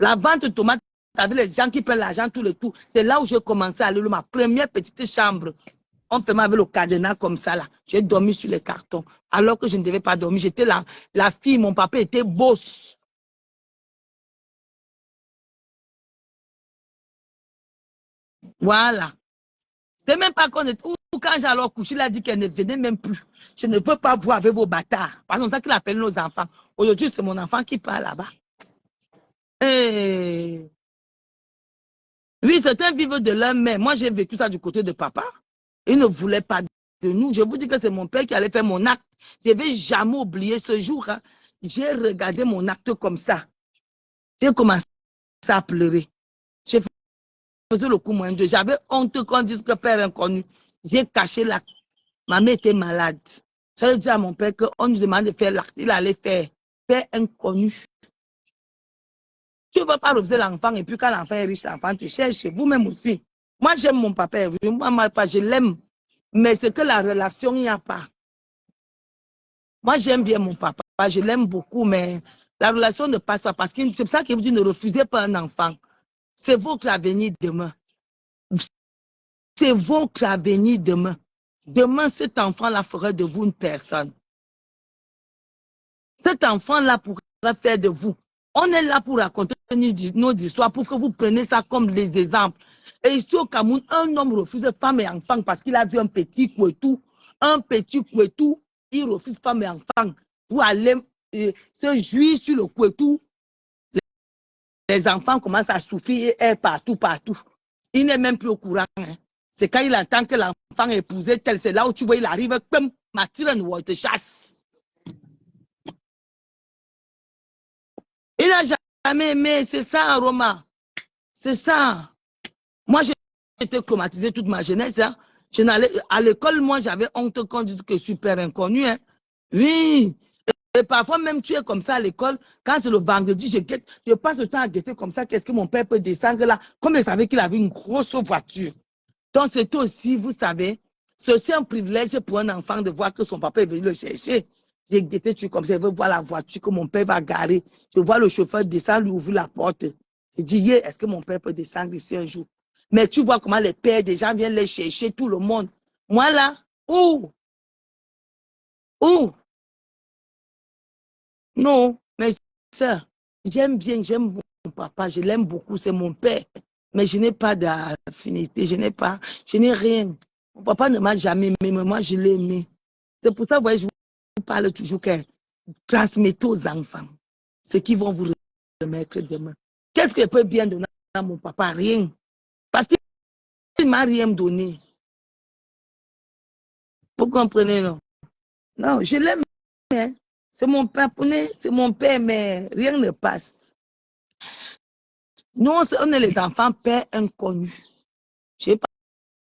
La vente de tomates, avec les gens qui prennent l'argent tout le tout, c'est là où j'ai commencé à aller ma première petite chambre. On fermait avec le cadenas comme ça là. J'ai dormi sur les cartons alors que je ne devais pas dormir. J'étais là, la fille, mon papa était boss. Voilà. C'est même pas qu'on est... Ou quand j'ai alors couché, il a dit qu'elle ne venait même plus. Je ne veux pas voir avec vos bâtards. Par exemple, c'est ça qu'il appelle nos enfants. Aujourd'hui, c'est mon enfant qui parle là-bas. Et... oui, certains vivent de leur mère. Moi, j'ai vécu ça du côté de papa. Il ne voulait pas de nous. Je vous dis que c'est mon père qui allait faire mon acte. Je ne vais jamais oublier ce jour. Hein. J'ai regardé mon acte comme ça. J'ai commencé à pleurer. J'ai faisais le coup moins deux. J'avais honte qu'on dise que père inconnu. J'ai caché l'acte. Ma mère était malade. J'allais dire à mon père qu'on nous demande de faire l'acte. Il allait faire. Père inconnu. Tu ne vas pas refuser l'enfant et puis quand l'enfant est riche, l'enfant te cherche. Vous-même aussi. Moi, j'aime mon papa. Je l'aime. Mais c'est que la relation, il n'y a pas. Moi, j'aime bien mon papa. Je l'aime beaucoup, mais la relation ne passe pas. Parce que c'est pour ça que vous dites ne refusez pas un enfant. C'est votre avenir demain. C'est votre avenir demain. Demain, cet enfant-là fera de vous une personne. Cet enfant-là pourra faire de vous. On est là pour raconter nos histoires, pour que vous preniez ça comme les exemples. Et ici au Cameroun, un homme refuse femme et enfant parce qu'il a vu un petit couetou. Un petit couetou, il refuse femme et enfant pour aller se jouir sur le couetou. Les enfants commencent à souffrir et partout, partout. Il n'est même plus au courant. Hein. C'est quand il entend que l'enfant est épousé tel, c'est là où tu vois, il arrive comme Mathilde ou te chasse. Il n'a jamais aimé, c'est ça, Roma. C'est ça. Moi, j'ai été traumatisée toute ma jeunesse. Hein. À l'école, moi, j'avais honte qu'on dise que super inconnu. Hein. Oui. Et parfois, même tu es comme ça à l'école. Quand c'est le vendredi, je passe le temps à guetter comme ça. Qu'est-ce que mon père peut descendre là? Comme il savait qu'il avait une grosse voiture. Donc, c'est aussi, vous savez, c'est aussi un privilège pour un enfant de voir que son papa est venu le chercher. J'ai guetté, tu comme ça, je veux voir la voiture que mon père va garer. Je vois le chauffeur descendre, lui ouvrir la porte. Je dis, yeah, est-ce que mon père peut descendre ici un jour? Mais tu vois comment les pères des gens viennent les chercher, tout le monde. Moi là, où? Non, mais ça, j'aime mon papa, je l'aime beaucoup, c'est mon père. Mais je n'ai pas d'affinité, je n'ai rien. Mon papa ne m'a jamais aimé, mais moi je l'ai aimé. C'est pour ça, vous voyez, je vous parle toujours que transmettez aux enfants ce qu'ils vont vous remettre demain. Qu'est-ce que je peux bien donner à mon papa? Rien. Parce qu'il ne m'a rien donné. Vous comprenez, non? Non, je l'aime. Hein? C'est mon père, c'est mon père, mais rien ne passe. Nous, on est les enfants pères inconnus. Je n'ai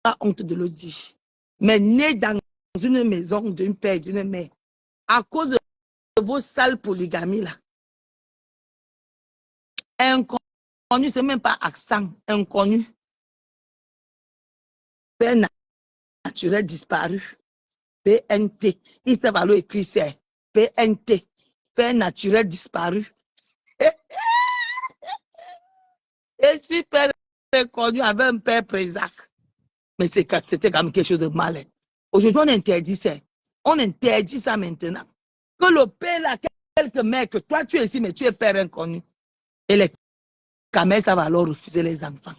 pas honte de le dire. Mais nés dans une maison d'un père et d'une mère, à cause de vos sales polygamies là. Inconnu, c'est même pas accent, inconnu. Père naturel disparu. PNT. Il s'est valu écrit c'est PNT. Père naturel disparu. Et si père inconnu avait un père présac. Mais c'était quand même quelque chose de mal. Aujourd'hui, on interdit ça. On interdit ça maintenant. Que le père là, quelques mères, que toi tu es ici, mais tu es père inconnu. Et les camels, ça va alors refuser les enfants.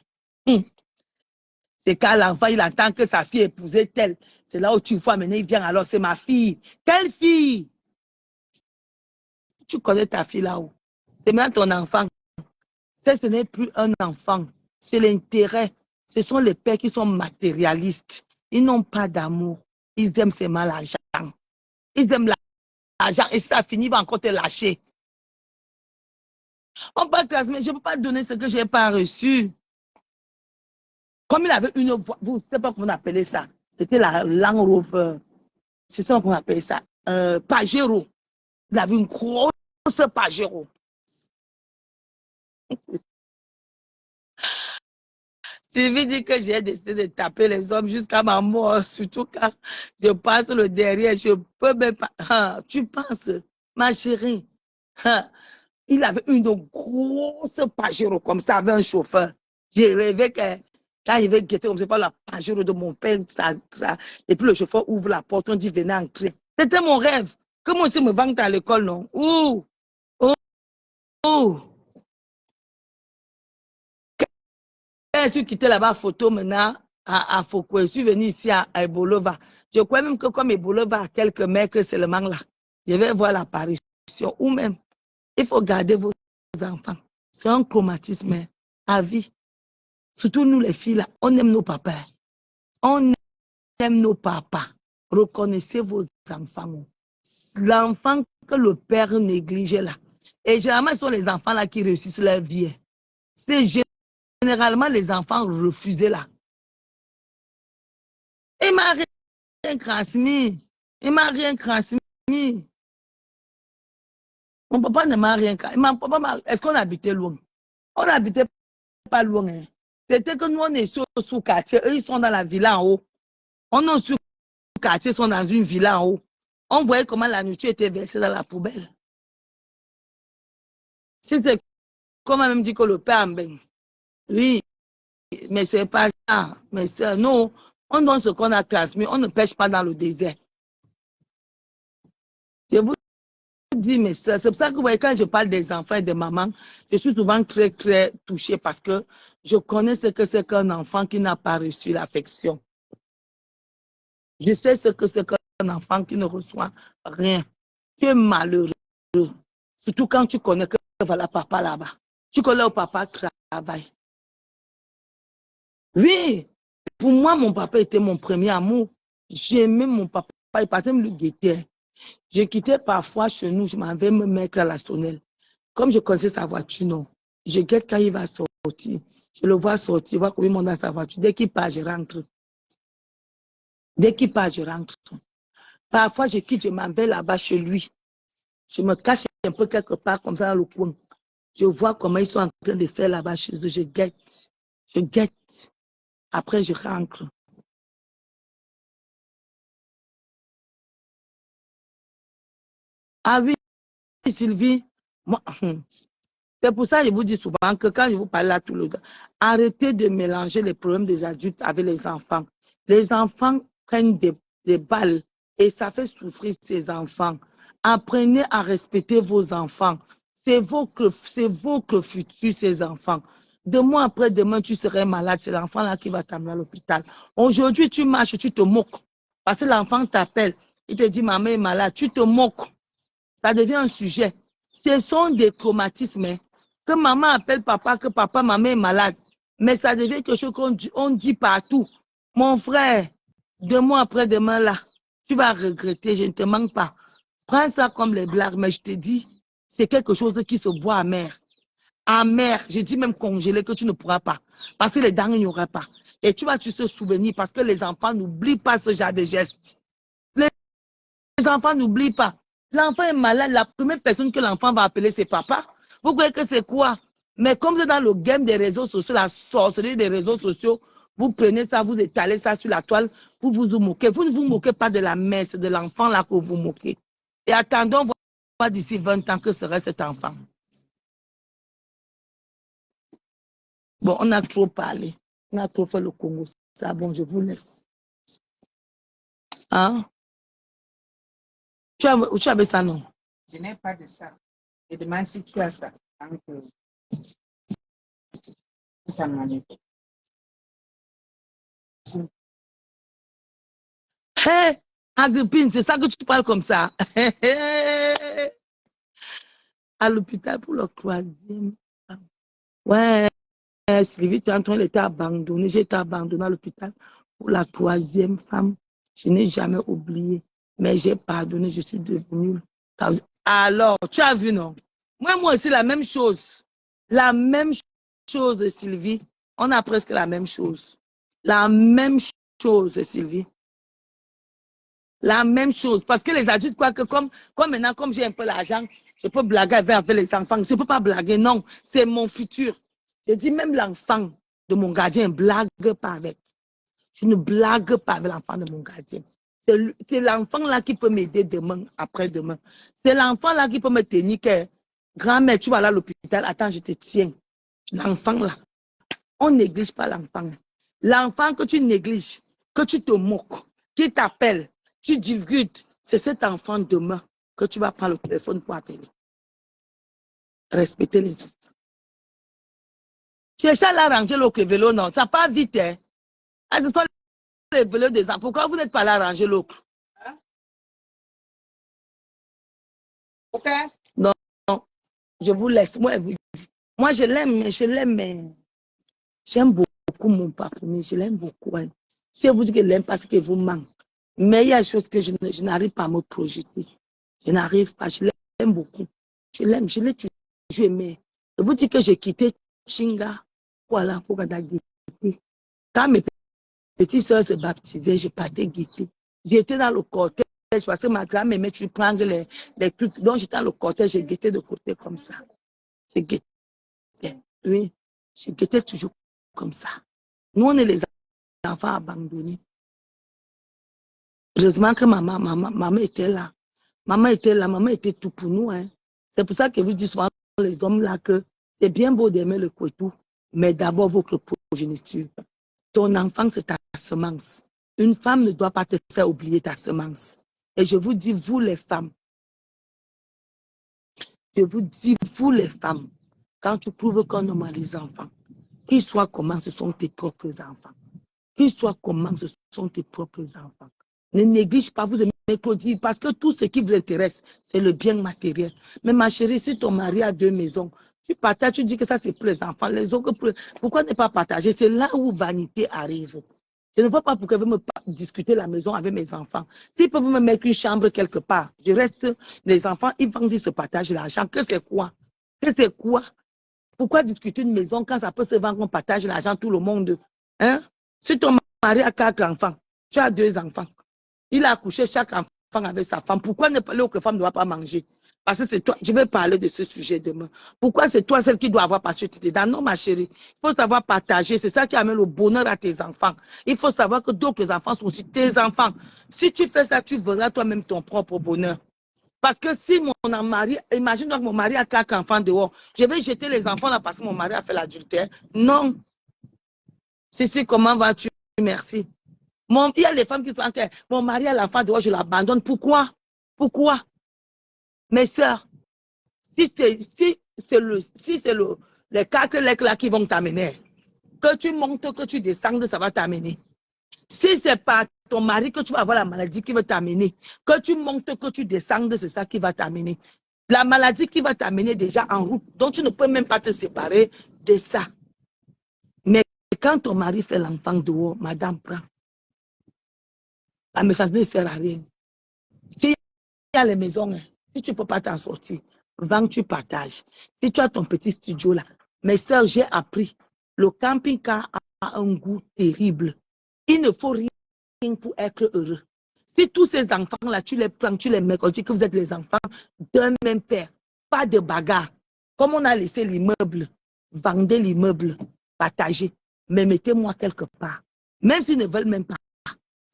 C'est quand l'enfant, il entend que sa fille est épousée telle. C'est là où tu vois, maintenant il vient, alors c'est ma fille. Quelle fille? Tu connais ta fille là-haut. C'est maintenant ton enfant. Ce n'est plus un enfant. C'est l'intérêt. Ce sont les pères qui sont matérialistes. Ils n'ont pas d'amour. Ils aiment seulement l'argent. Ils aiment l'argent et ça finit, va encore te lâcher. On peut transmettre, je ne peux pas donner ce que je n'ai pas reçu. Comme il avait une voix, vous ne savez pas comment on appelait ça. C'était la Land Rover. C'est ça qu'on appelait ça. Pajero. Il avait une grosse Pajero. Sylvie dit que j'ai décidé de taper les hommes jusqu'à ma mort, surtout quand je passe le derrière, je peux même pas. Ah, tu penses, ma chérie, ah, il avait une grosse Pajero comme ça, avec un chauffeur. J'ai rêvé que quand il avait guetté comme ça, la Pajero de mon père, et puis le chauffeur ouvre la porte, on dit venez entrer. C'était mon rêve. Que moi aussi me vante à l'école, non? Ouh! Oh! Oh! Je suis quitté là-bas photo maintenant à Foucault. Je suis venu ici à Ebolova. Je crois même que comme Ebolova a quelques mètres seulement là, je vais voir l'apparition. Ou même, il faut garder vos enfants. C'est un traumatisme à vie. Surtout nous les filles là, on aime nos papas. On aime nos papas. Reconnaissez vos enfants. L'enfant que le père négligeait là. Et généralement, ce sont les enfants là qui réussissent leur vie. C'est généralement les enfants refusés là. Il m'a rien transmis. Il m'a rien transmis. Mon papa ne m'a rien transmis. Est-ce qu'on habitait loin? On n'habitait pas loin. Hein. C'était que nous, on est sous quartier. Eux, ils sont dans la villa en haut. On est sous quartier, ils sont dans une villa en haut. On voyait comment la nourriture était versée dans la poubelle. Si c'est comme on même dit que le père en baigne. Oui, mais c'est pas ça. Mais c'est non. On donne ce qu'on a transmis. On ne pêche pas dans le désert. Je vous dis, mais c'est pour ça que quand je parle des enfants et des mamans, je suis souvent très, très touchée parce que je connais ce que c'est qu'un enfant qui n'a pas reçu l'affection. Je sais ce que c'est qu'un enfant qui ne reçoit rien. Tu es malheureux. Surtout quand tu connais que voilà papa là-bas. Tu connais où papa travaille. Oui, pour moi, mon papa était mon premier amour. J'aimais mon papa. Il partait me le guetter. Je quittais parfois chez nous, je m'en vais me mettre à la sonnelle. Comme je connaissais sa voiture, non. Je guette quand il va sortir. Je le vois sortir, je vois comment il monte dans sa voiture. Dès qu'il part, je rentre. Dès qu'il part, je rentre. Parfois, je quitte, je m'en vais là-bas chez lui. Je me cache un peu quelque part comme ça dans le coin. Je vois comment ils sont en train de faire là-bas chez eux. Je guette. Je guette. Après, je rentre. Ah oui, Sylvie. Moi, c'est pour ça que je vous dis souvent que quand je vous parle là tout le temps, arrêtez de mélanger les problèmes des adultes avec les enfants. Les enfants prennent des balles et ça fait souffrir ces enfants. Apprenez à respecter vos enfants. C'est votre futur, ces enfants. Demain après demain, tu serais malade. C'est l'enfant là qui va t'amener à l'hôpital. Aujourd'hui, tu marches, tu te moques. Parce que l'enfant t'appelle. Il te dit, maman est malade. Tu te moques. Ça devient un sujet. Ce sont des traumatismes. Hein. Que maman appelle papa, que papa, maman est malade. Mais ça devient quelque chose qu'on dit partout. Mon frère, 2 mois après demain là, tu vas regretter, je ne te manque pas. Prends ça comme les blagues, mais je te dis, c'est quelque chose qui se boit amer. Amer, je dis même congelé que tu ne pourras pas. Parce que les dents, il n'y aura pas. Et tu vas te souvenir parce que les enfants n'oublient pas ce genre de gestes. Les enfants n'oublient pas. L'enfant est malade, la première personne que l'enfant va appeler, c'est papa. Vous croyez que c'est quoi? Mais comme c'est dans le game des réseaux sociaux, la sorcellerie des réseaux sociaux, vous prenez ça, vous étalez ça sur la toile, vous vous moquez. Vous ne vous moquez pas de la mère, c'est de l'enfant là que vous moquez. Et attendons voir d'ici 20 ans que serait cet enfant. Bon, on a trop parlé. On a trop fait le Congo. Ça, bon, je vous laisse. Hein? Tu avais ça, non? Je n'ai pas de ça. Je demande si tu as ça. Hé, Agrippine, c'est ça que tu parles comme ça. À l'hôpital pour le 3e. Ouais, Sylvie, tu es en train d'être abandonnée. J'ai été abandonnée à l'hôpital pour la 3e femme. Je n'ai jamais oublié. Mais j'ai pardonné, je suis devenue. Alors, tu as vu, non? Moi aussi, la même chose. La même chose, Sylvie. On a presque la même chose. La même chose, Sylvie. La même chose. Parce que les adultes croient que comme maintenant, comme j'ai un peu l'argent, je peux blaguer avec les enfants. Je ne peux pas blaguer, non. C'est mon futur. Je dis même l'enfant de mon gardien, blague pas avec. Je ne blague pas avec l'enfant de mon gardien. C'est l'enfant là qui peut m'aider demain, après-demain. C'est l'enfant là qui peut me tenir que grand-mère, tu vas aller à l'hôpital, attends, je te tiens. L'enfant là. On ne néglige pas l'enfant. L'enfant que tu négliges, que tu te moques, qui t'appelle, tu divulgues, c'est cet enfant demain que tu vas prendre le téléphone pour appeler. Respectez les autres. Cherchez à l'arranger le vélo, non, ça part vite. Hein. Ah, ce sont les vélos des enfants. Pourquoi vous n'êtes pas là à arranger l'autre? Hein? Ok. Non, non, je vous laisse. Moi je l'aime, mais j'aime beaucoup mon papa, je l'aime beaucoup. Hein. Si vous dites que je l'aime parce qu'il vous manque, mais il y a des choses que je n'arrive pas à me projeter. Je n'arrive pas, je l'aime beaucoup. Je l'aime, je l'ai toujours aimé. Je vous dis que j'ai quitté Chinga pour aller à Guité. Quand mes petites soeurs se baptisaient, je partais Guité. J'étais dans le cortège parce que ma grand-mère m'aimait, tu prends les trucs. Donc j'étais dans le cortège, j'ai guetté de côté comme ça. J'ai guetté. Oui, j'ai guetté toujours comme ça. Nous, on est les enfants abandonnés. Heureusement que maman était là. Maman était là, maman était tout pour nous. Hein. C'est pour ça que vous dites souvent les hommes là que c'est bien beau d'aimer le couteau, mais d'abord votre progéniture. Ton enfant, c'est ta semence. Une femme ne doit pas te faire oublier ta semence. Et je vous dis, vous les femmes, je vous dis, vous les femmes, quand tu prouves qu'on homme a des enfants, qu'ils soient comment, ce sont tes propres enfants. Qu'ils soient comment, ce sont tes propres enfants. Ne néglige pas, vous aimez Claudie, parce que tout ce qui vous intéresse, c'est le bien matériel. Mais ma chérie, si ton mari a 2 maisons, tu partages, tu dis que ça c'est pour les enfants, les autres, pourquoi ne pas partager? C'est là où vanité arrive. Je ne vois pas pourquoi vous me discuter la maison avec mes enfants. S'ils peuvent me mettre une chambre quelque part, je reste, les enfants, ils vont dire se partager l'argent. Que c'est quoi? Que c'est quoi? Pourquoi discuter une maison quand ça peut se vendre, on partage l'argent tout le monde? Hein? Si ton mari a 4 enfants, tu as 2 enfants, il a accouché chaque enfant avec sa femme, pourquoi ne pas l'autre femme ne doit pas manger? Parce que c'est toi, je vais parler de ce sujet demain. Pourquoi c'est toi celle qui doit avoir passé dedans? Non, ma chérie, il faut savoir partager, c'est ça qui amène le bonheur à tes enfants. Il faut savoir que d'autres enfants sont aussi tes enfants. Si tu fais ça, tu verras toi-même ton propre bonheur. Parce que si mon mari, imagine donc mon mari a 4 enfants dehors, je vais jeter les enfants là parce que mon mari a fait l'adultère. Non. Si, comment vas-tu? Merci. Il y a les femmes qui sont en mon mari a l'enfant dehors, je l'abandonne. Pourquoi? Pourquoi? Mes soeurs, si c'est les 4 lecs là qui vont t'amener, que tu montes, que tu descendes, ça va t'amener. Si c'est pas ton mari que tu vas avoir la maladie qui va t'amener, que tu montes, que tu descendes, c'est ça qui va t'amener. La maladie qui va t'amener déjà en route, donc tu ne peux même pas te séparer de ça. Mais quand ton mari fait l'enfant dehors, madame prend. La message ne sert à rien. S'il y a les maisons, si tu ne peux pas t'en sortir, vends, tu partages. Si tu as ton petit studio là, mes soeurs, j'ai appris, le camping-car a un goût terrible. Il ne faut rien pour être heureux. Si tous ces enfants-là, tu les prends, tu les mets, on dit que vous êtes les enfants d'un même père, pas de bagarre. Comme on a laissé l'immeuble, vendez l'immeuble, partagez, mais mettez-moi quelque part. Même s'ils ne veulent même pas,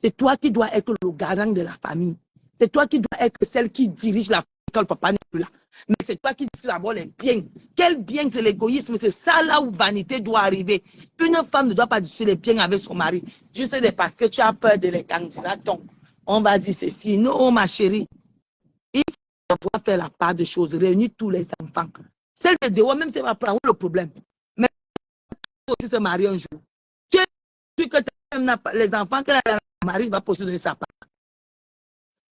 c'est toi qui dois être le garant de la famille. C'est toi qui dois être celle qui dirige la famille quand le papa n'est plus là. Mais c'est toi qui dis d'abord les biens. Quel bien? C'est l'égoïsme. C'est ça là où vanité doit arriver. Une femme ne doit pas discuter les biens avec son mari. Juste parce que tu as peur de les candidats. On va dire ceci. Non, ma chérie. Il faut faire la part de choses. Réunir tous les enfants. Celle de dehors, même si elle va prendre le problème. Mais il faut aussi se marier un jour. Tu es sûr que les enfants que la mari va posséder sa part.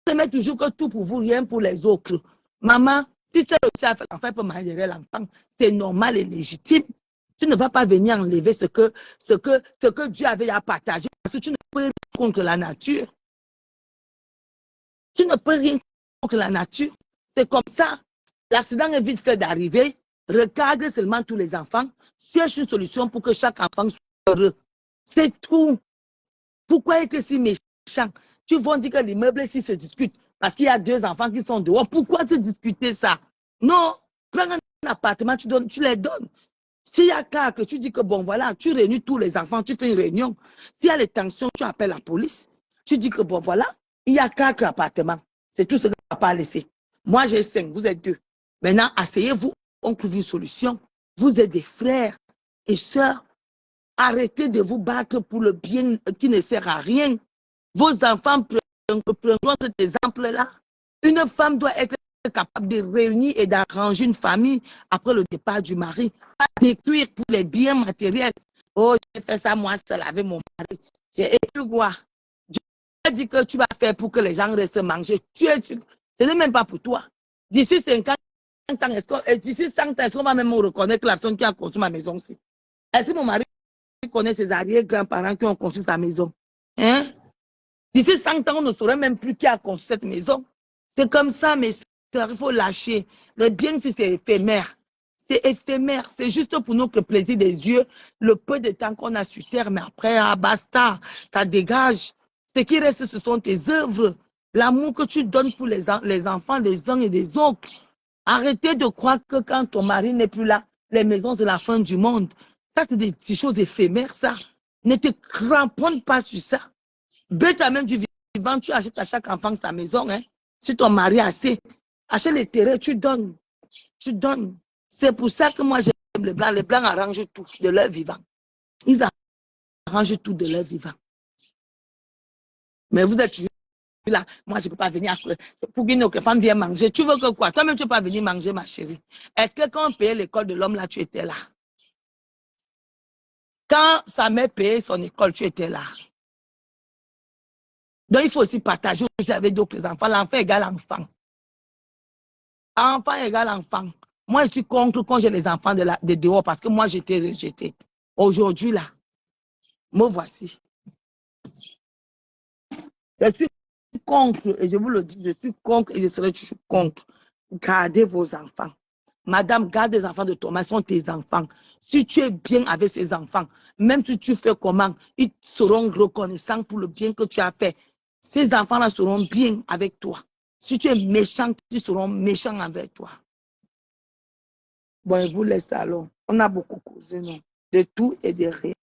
Vous aimez toujours que tout pour vous, rien pour les autres. Maman, si c'est aussi à faire l'enfant pour marier l'enfant, c'est normal et légitime. Tu ne vas pas venir enlever ce que Dieu avait à partager parce que tu ne peux rien contre la nature. Tu ne peux rien contre la nature. C'est comme ça. L'accident est vite fait d'arriver. Regarde seulement tous les enfants. Cherche une solution pour que chaque enfant soit heureux. C'est tout. Pourquoi être si méchant? Tu vas dire que l'immeuble ici se discute parce qu'il y a 2 enfants qui sont dehors. Pourquoi tu discuter ça? Non, prends un appartement, tu les donnes. S'il y a cas que tu dis que bon, voilà, tu réunis tous les enfants, tu fais une réunion. S'il y a les tensions, tu appelles la police. Tu dis que bon, voilà, il y a 4 appartements. C'est tout ce que papa a laissé. Moi, j'ai 5, vous êtes 2. Maintenant, asseyez-vous, on trouve une solution. Vous êtes des frères et sœurs. Arrêtez de vous battre pour le bien qui ne sert à rien. Vos enfants prendront cet exemple-là. Une femme doit être capable de réunir et d'arranger une famille après le départ du mari. Pas détruire pour les biens matériels. Oh, j'ai fait ça moi seul avec mon mari. Et tu vois, Dieu a dit que tu vas faire pour que les gens restent manger. Ce n'est même pas pour toi. D'ici 50 ans, d'ici 100 ans, est-ce qu'on va même reconnaître la personne qui a construit ma maison aussi? Est-ce que mon mari connaît ses arrière-grands-parents qui ont construit sa maison? Hein? D'ici 100 ans, on ne saurait même plus qui a construit cette maison. C'est comme ça, mais il faut lâcher. Le bien, c'est éphémère. C'est éphémère. C'est juste pour notre plaisir des yeux, le peu de temps qu'on a sur terre, mais après, ah, basta, ça dégage. Ce qui reste, ce sont tes œuvres. L'amour que tu donnes pour les enfants des uns et des autres. Arrêtez de croire que quand ton mari n'est plus là, les maisons, c'est la fin du monde. Ça, c'est des petites choses éphémères, ça. Ne te cramponne pas sur ça. Bête à même du vivant, tu achètes à chaque enfant sa maison. Hein. Si ton mari a assez, achète les terrains, tu donnes. Tu donnes. C'est pour ça que moi, j'aime les Blancs. Les Blancs arrangent tout de leur vivant. Ils arrangent tout de leur vivant. Mais vous êtes toujours là. Moi, je ne peux pas venir pour qu'une autre femme vienne manger. Tu veux que quoi? Toi-même, tu ne peux pas venir manger, ma chérie. Est-ce que quand on payait l'école de l'homme, là, tu étais là? Quand sa mère payait son école, tu étais là. Donc, il faut aussi partager aussi avec d'autres enfants. L'enfant égale enfant. Enfant égale enfant. Moi, je suis contre quand j'ai les enfants de dehors parce que moi, j'étais rejetée. Aujourd'hui, là, me voici. Je suis contre, et je vous le dis, je suis contre et je serai toujours contre. Gardez vos enfants. Madame, garde les enfants de toi, mais ils sont tes enfants. Si tu es bien avec ces enfants, même si tu fais comment, ils seront reconnaissants pour le bien que tu as fait. Ces enfants-là seront bien avec toi. Si tu es méchant, ils seront méchants avec toi. Bon, je vous laisse alors. On a beaucoup causé, non? De tout et de rien.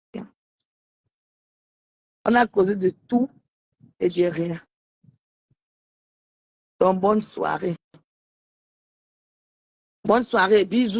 On a causé de tout et de rien. Donc, bonne soirée. Bonne soirée. Bisous.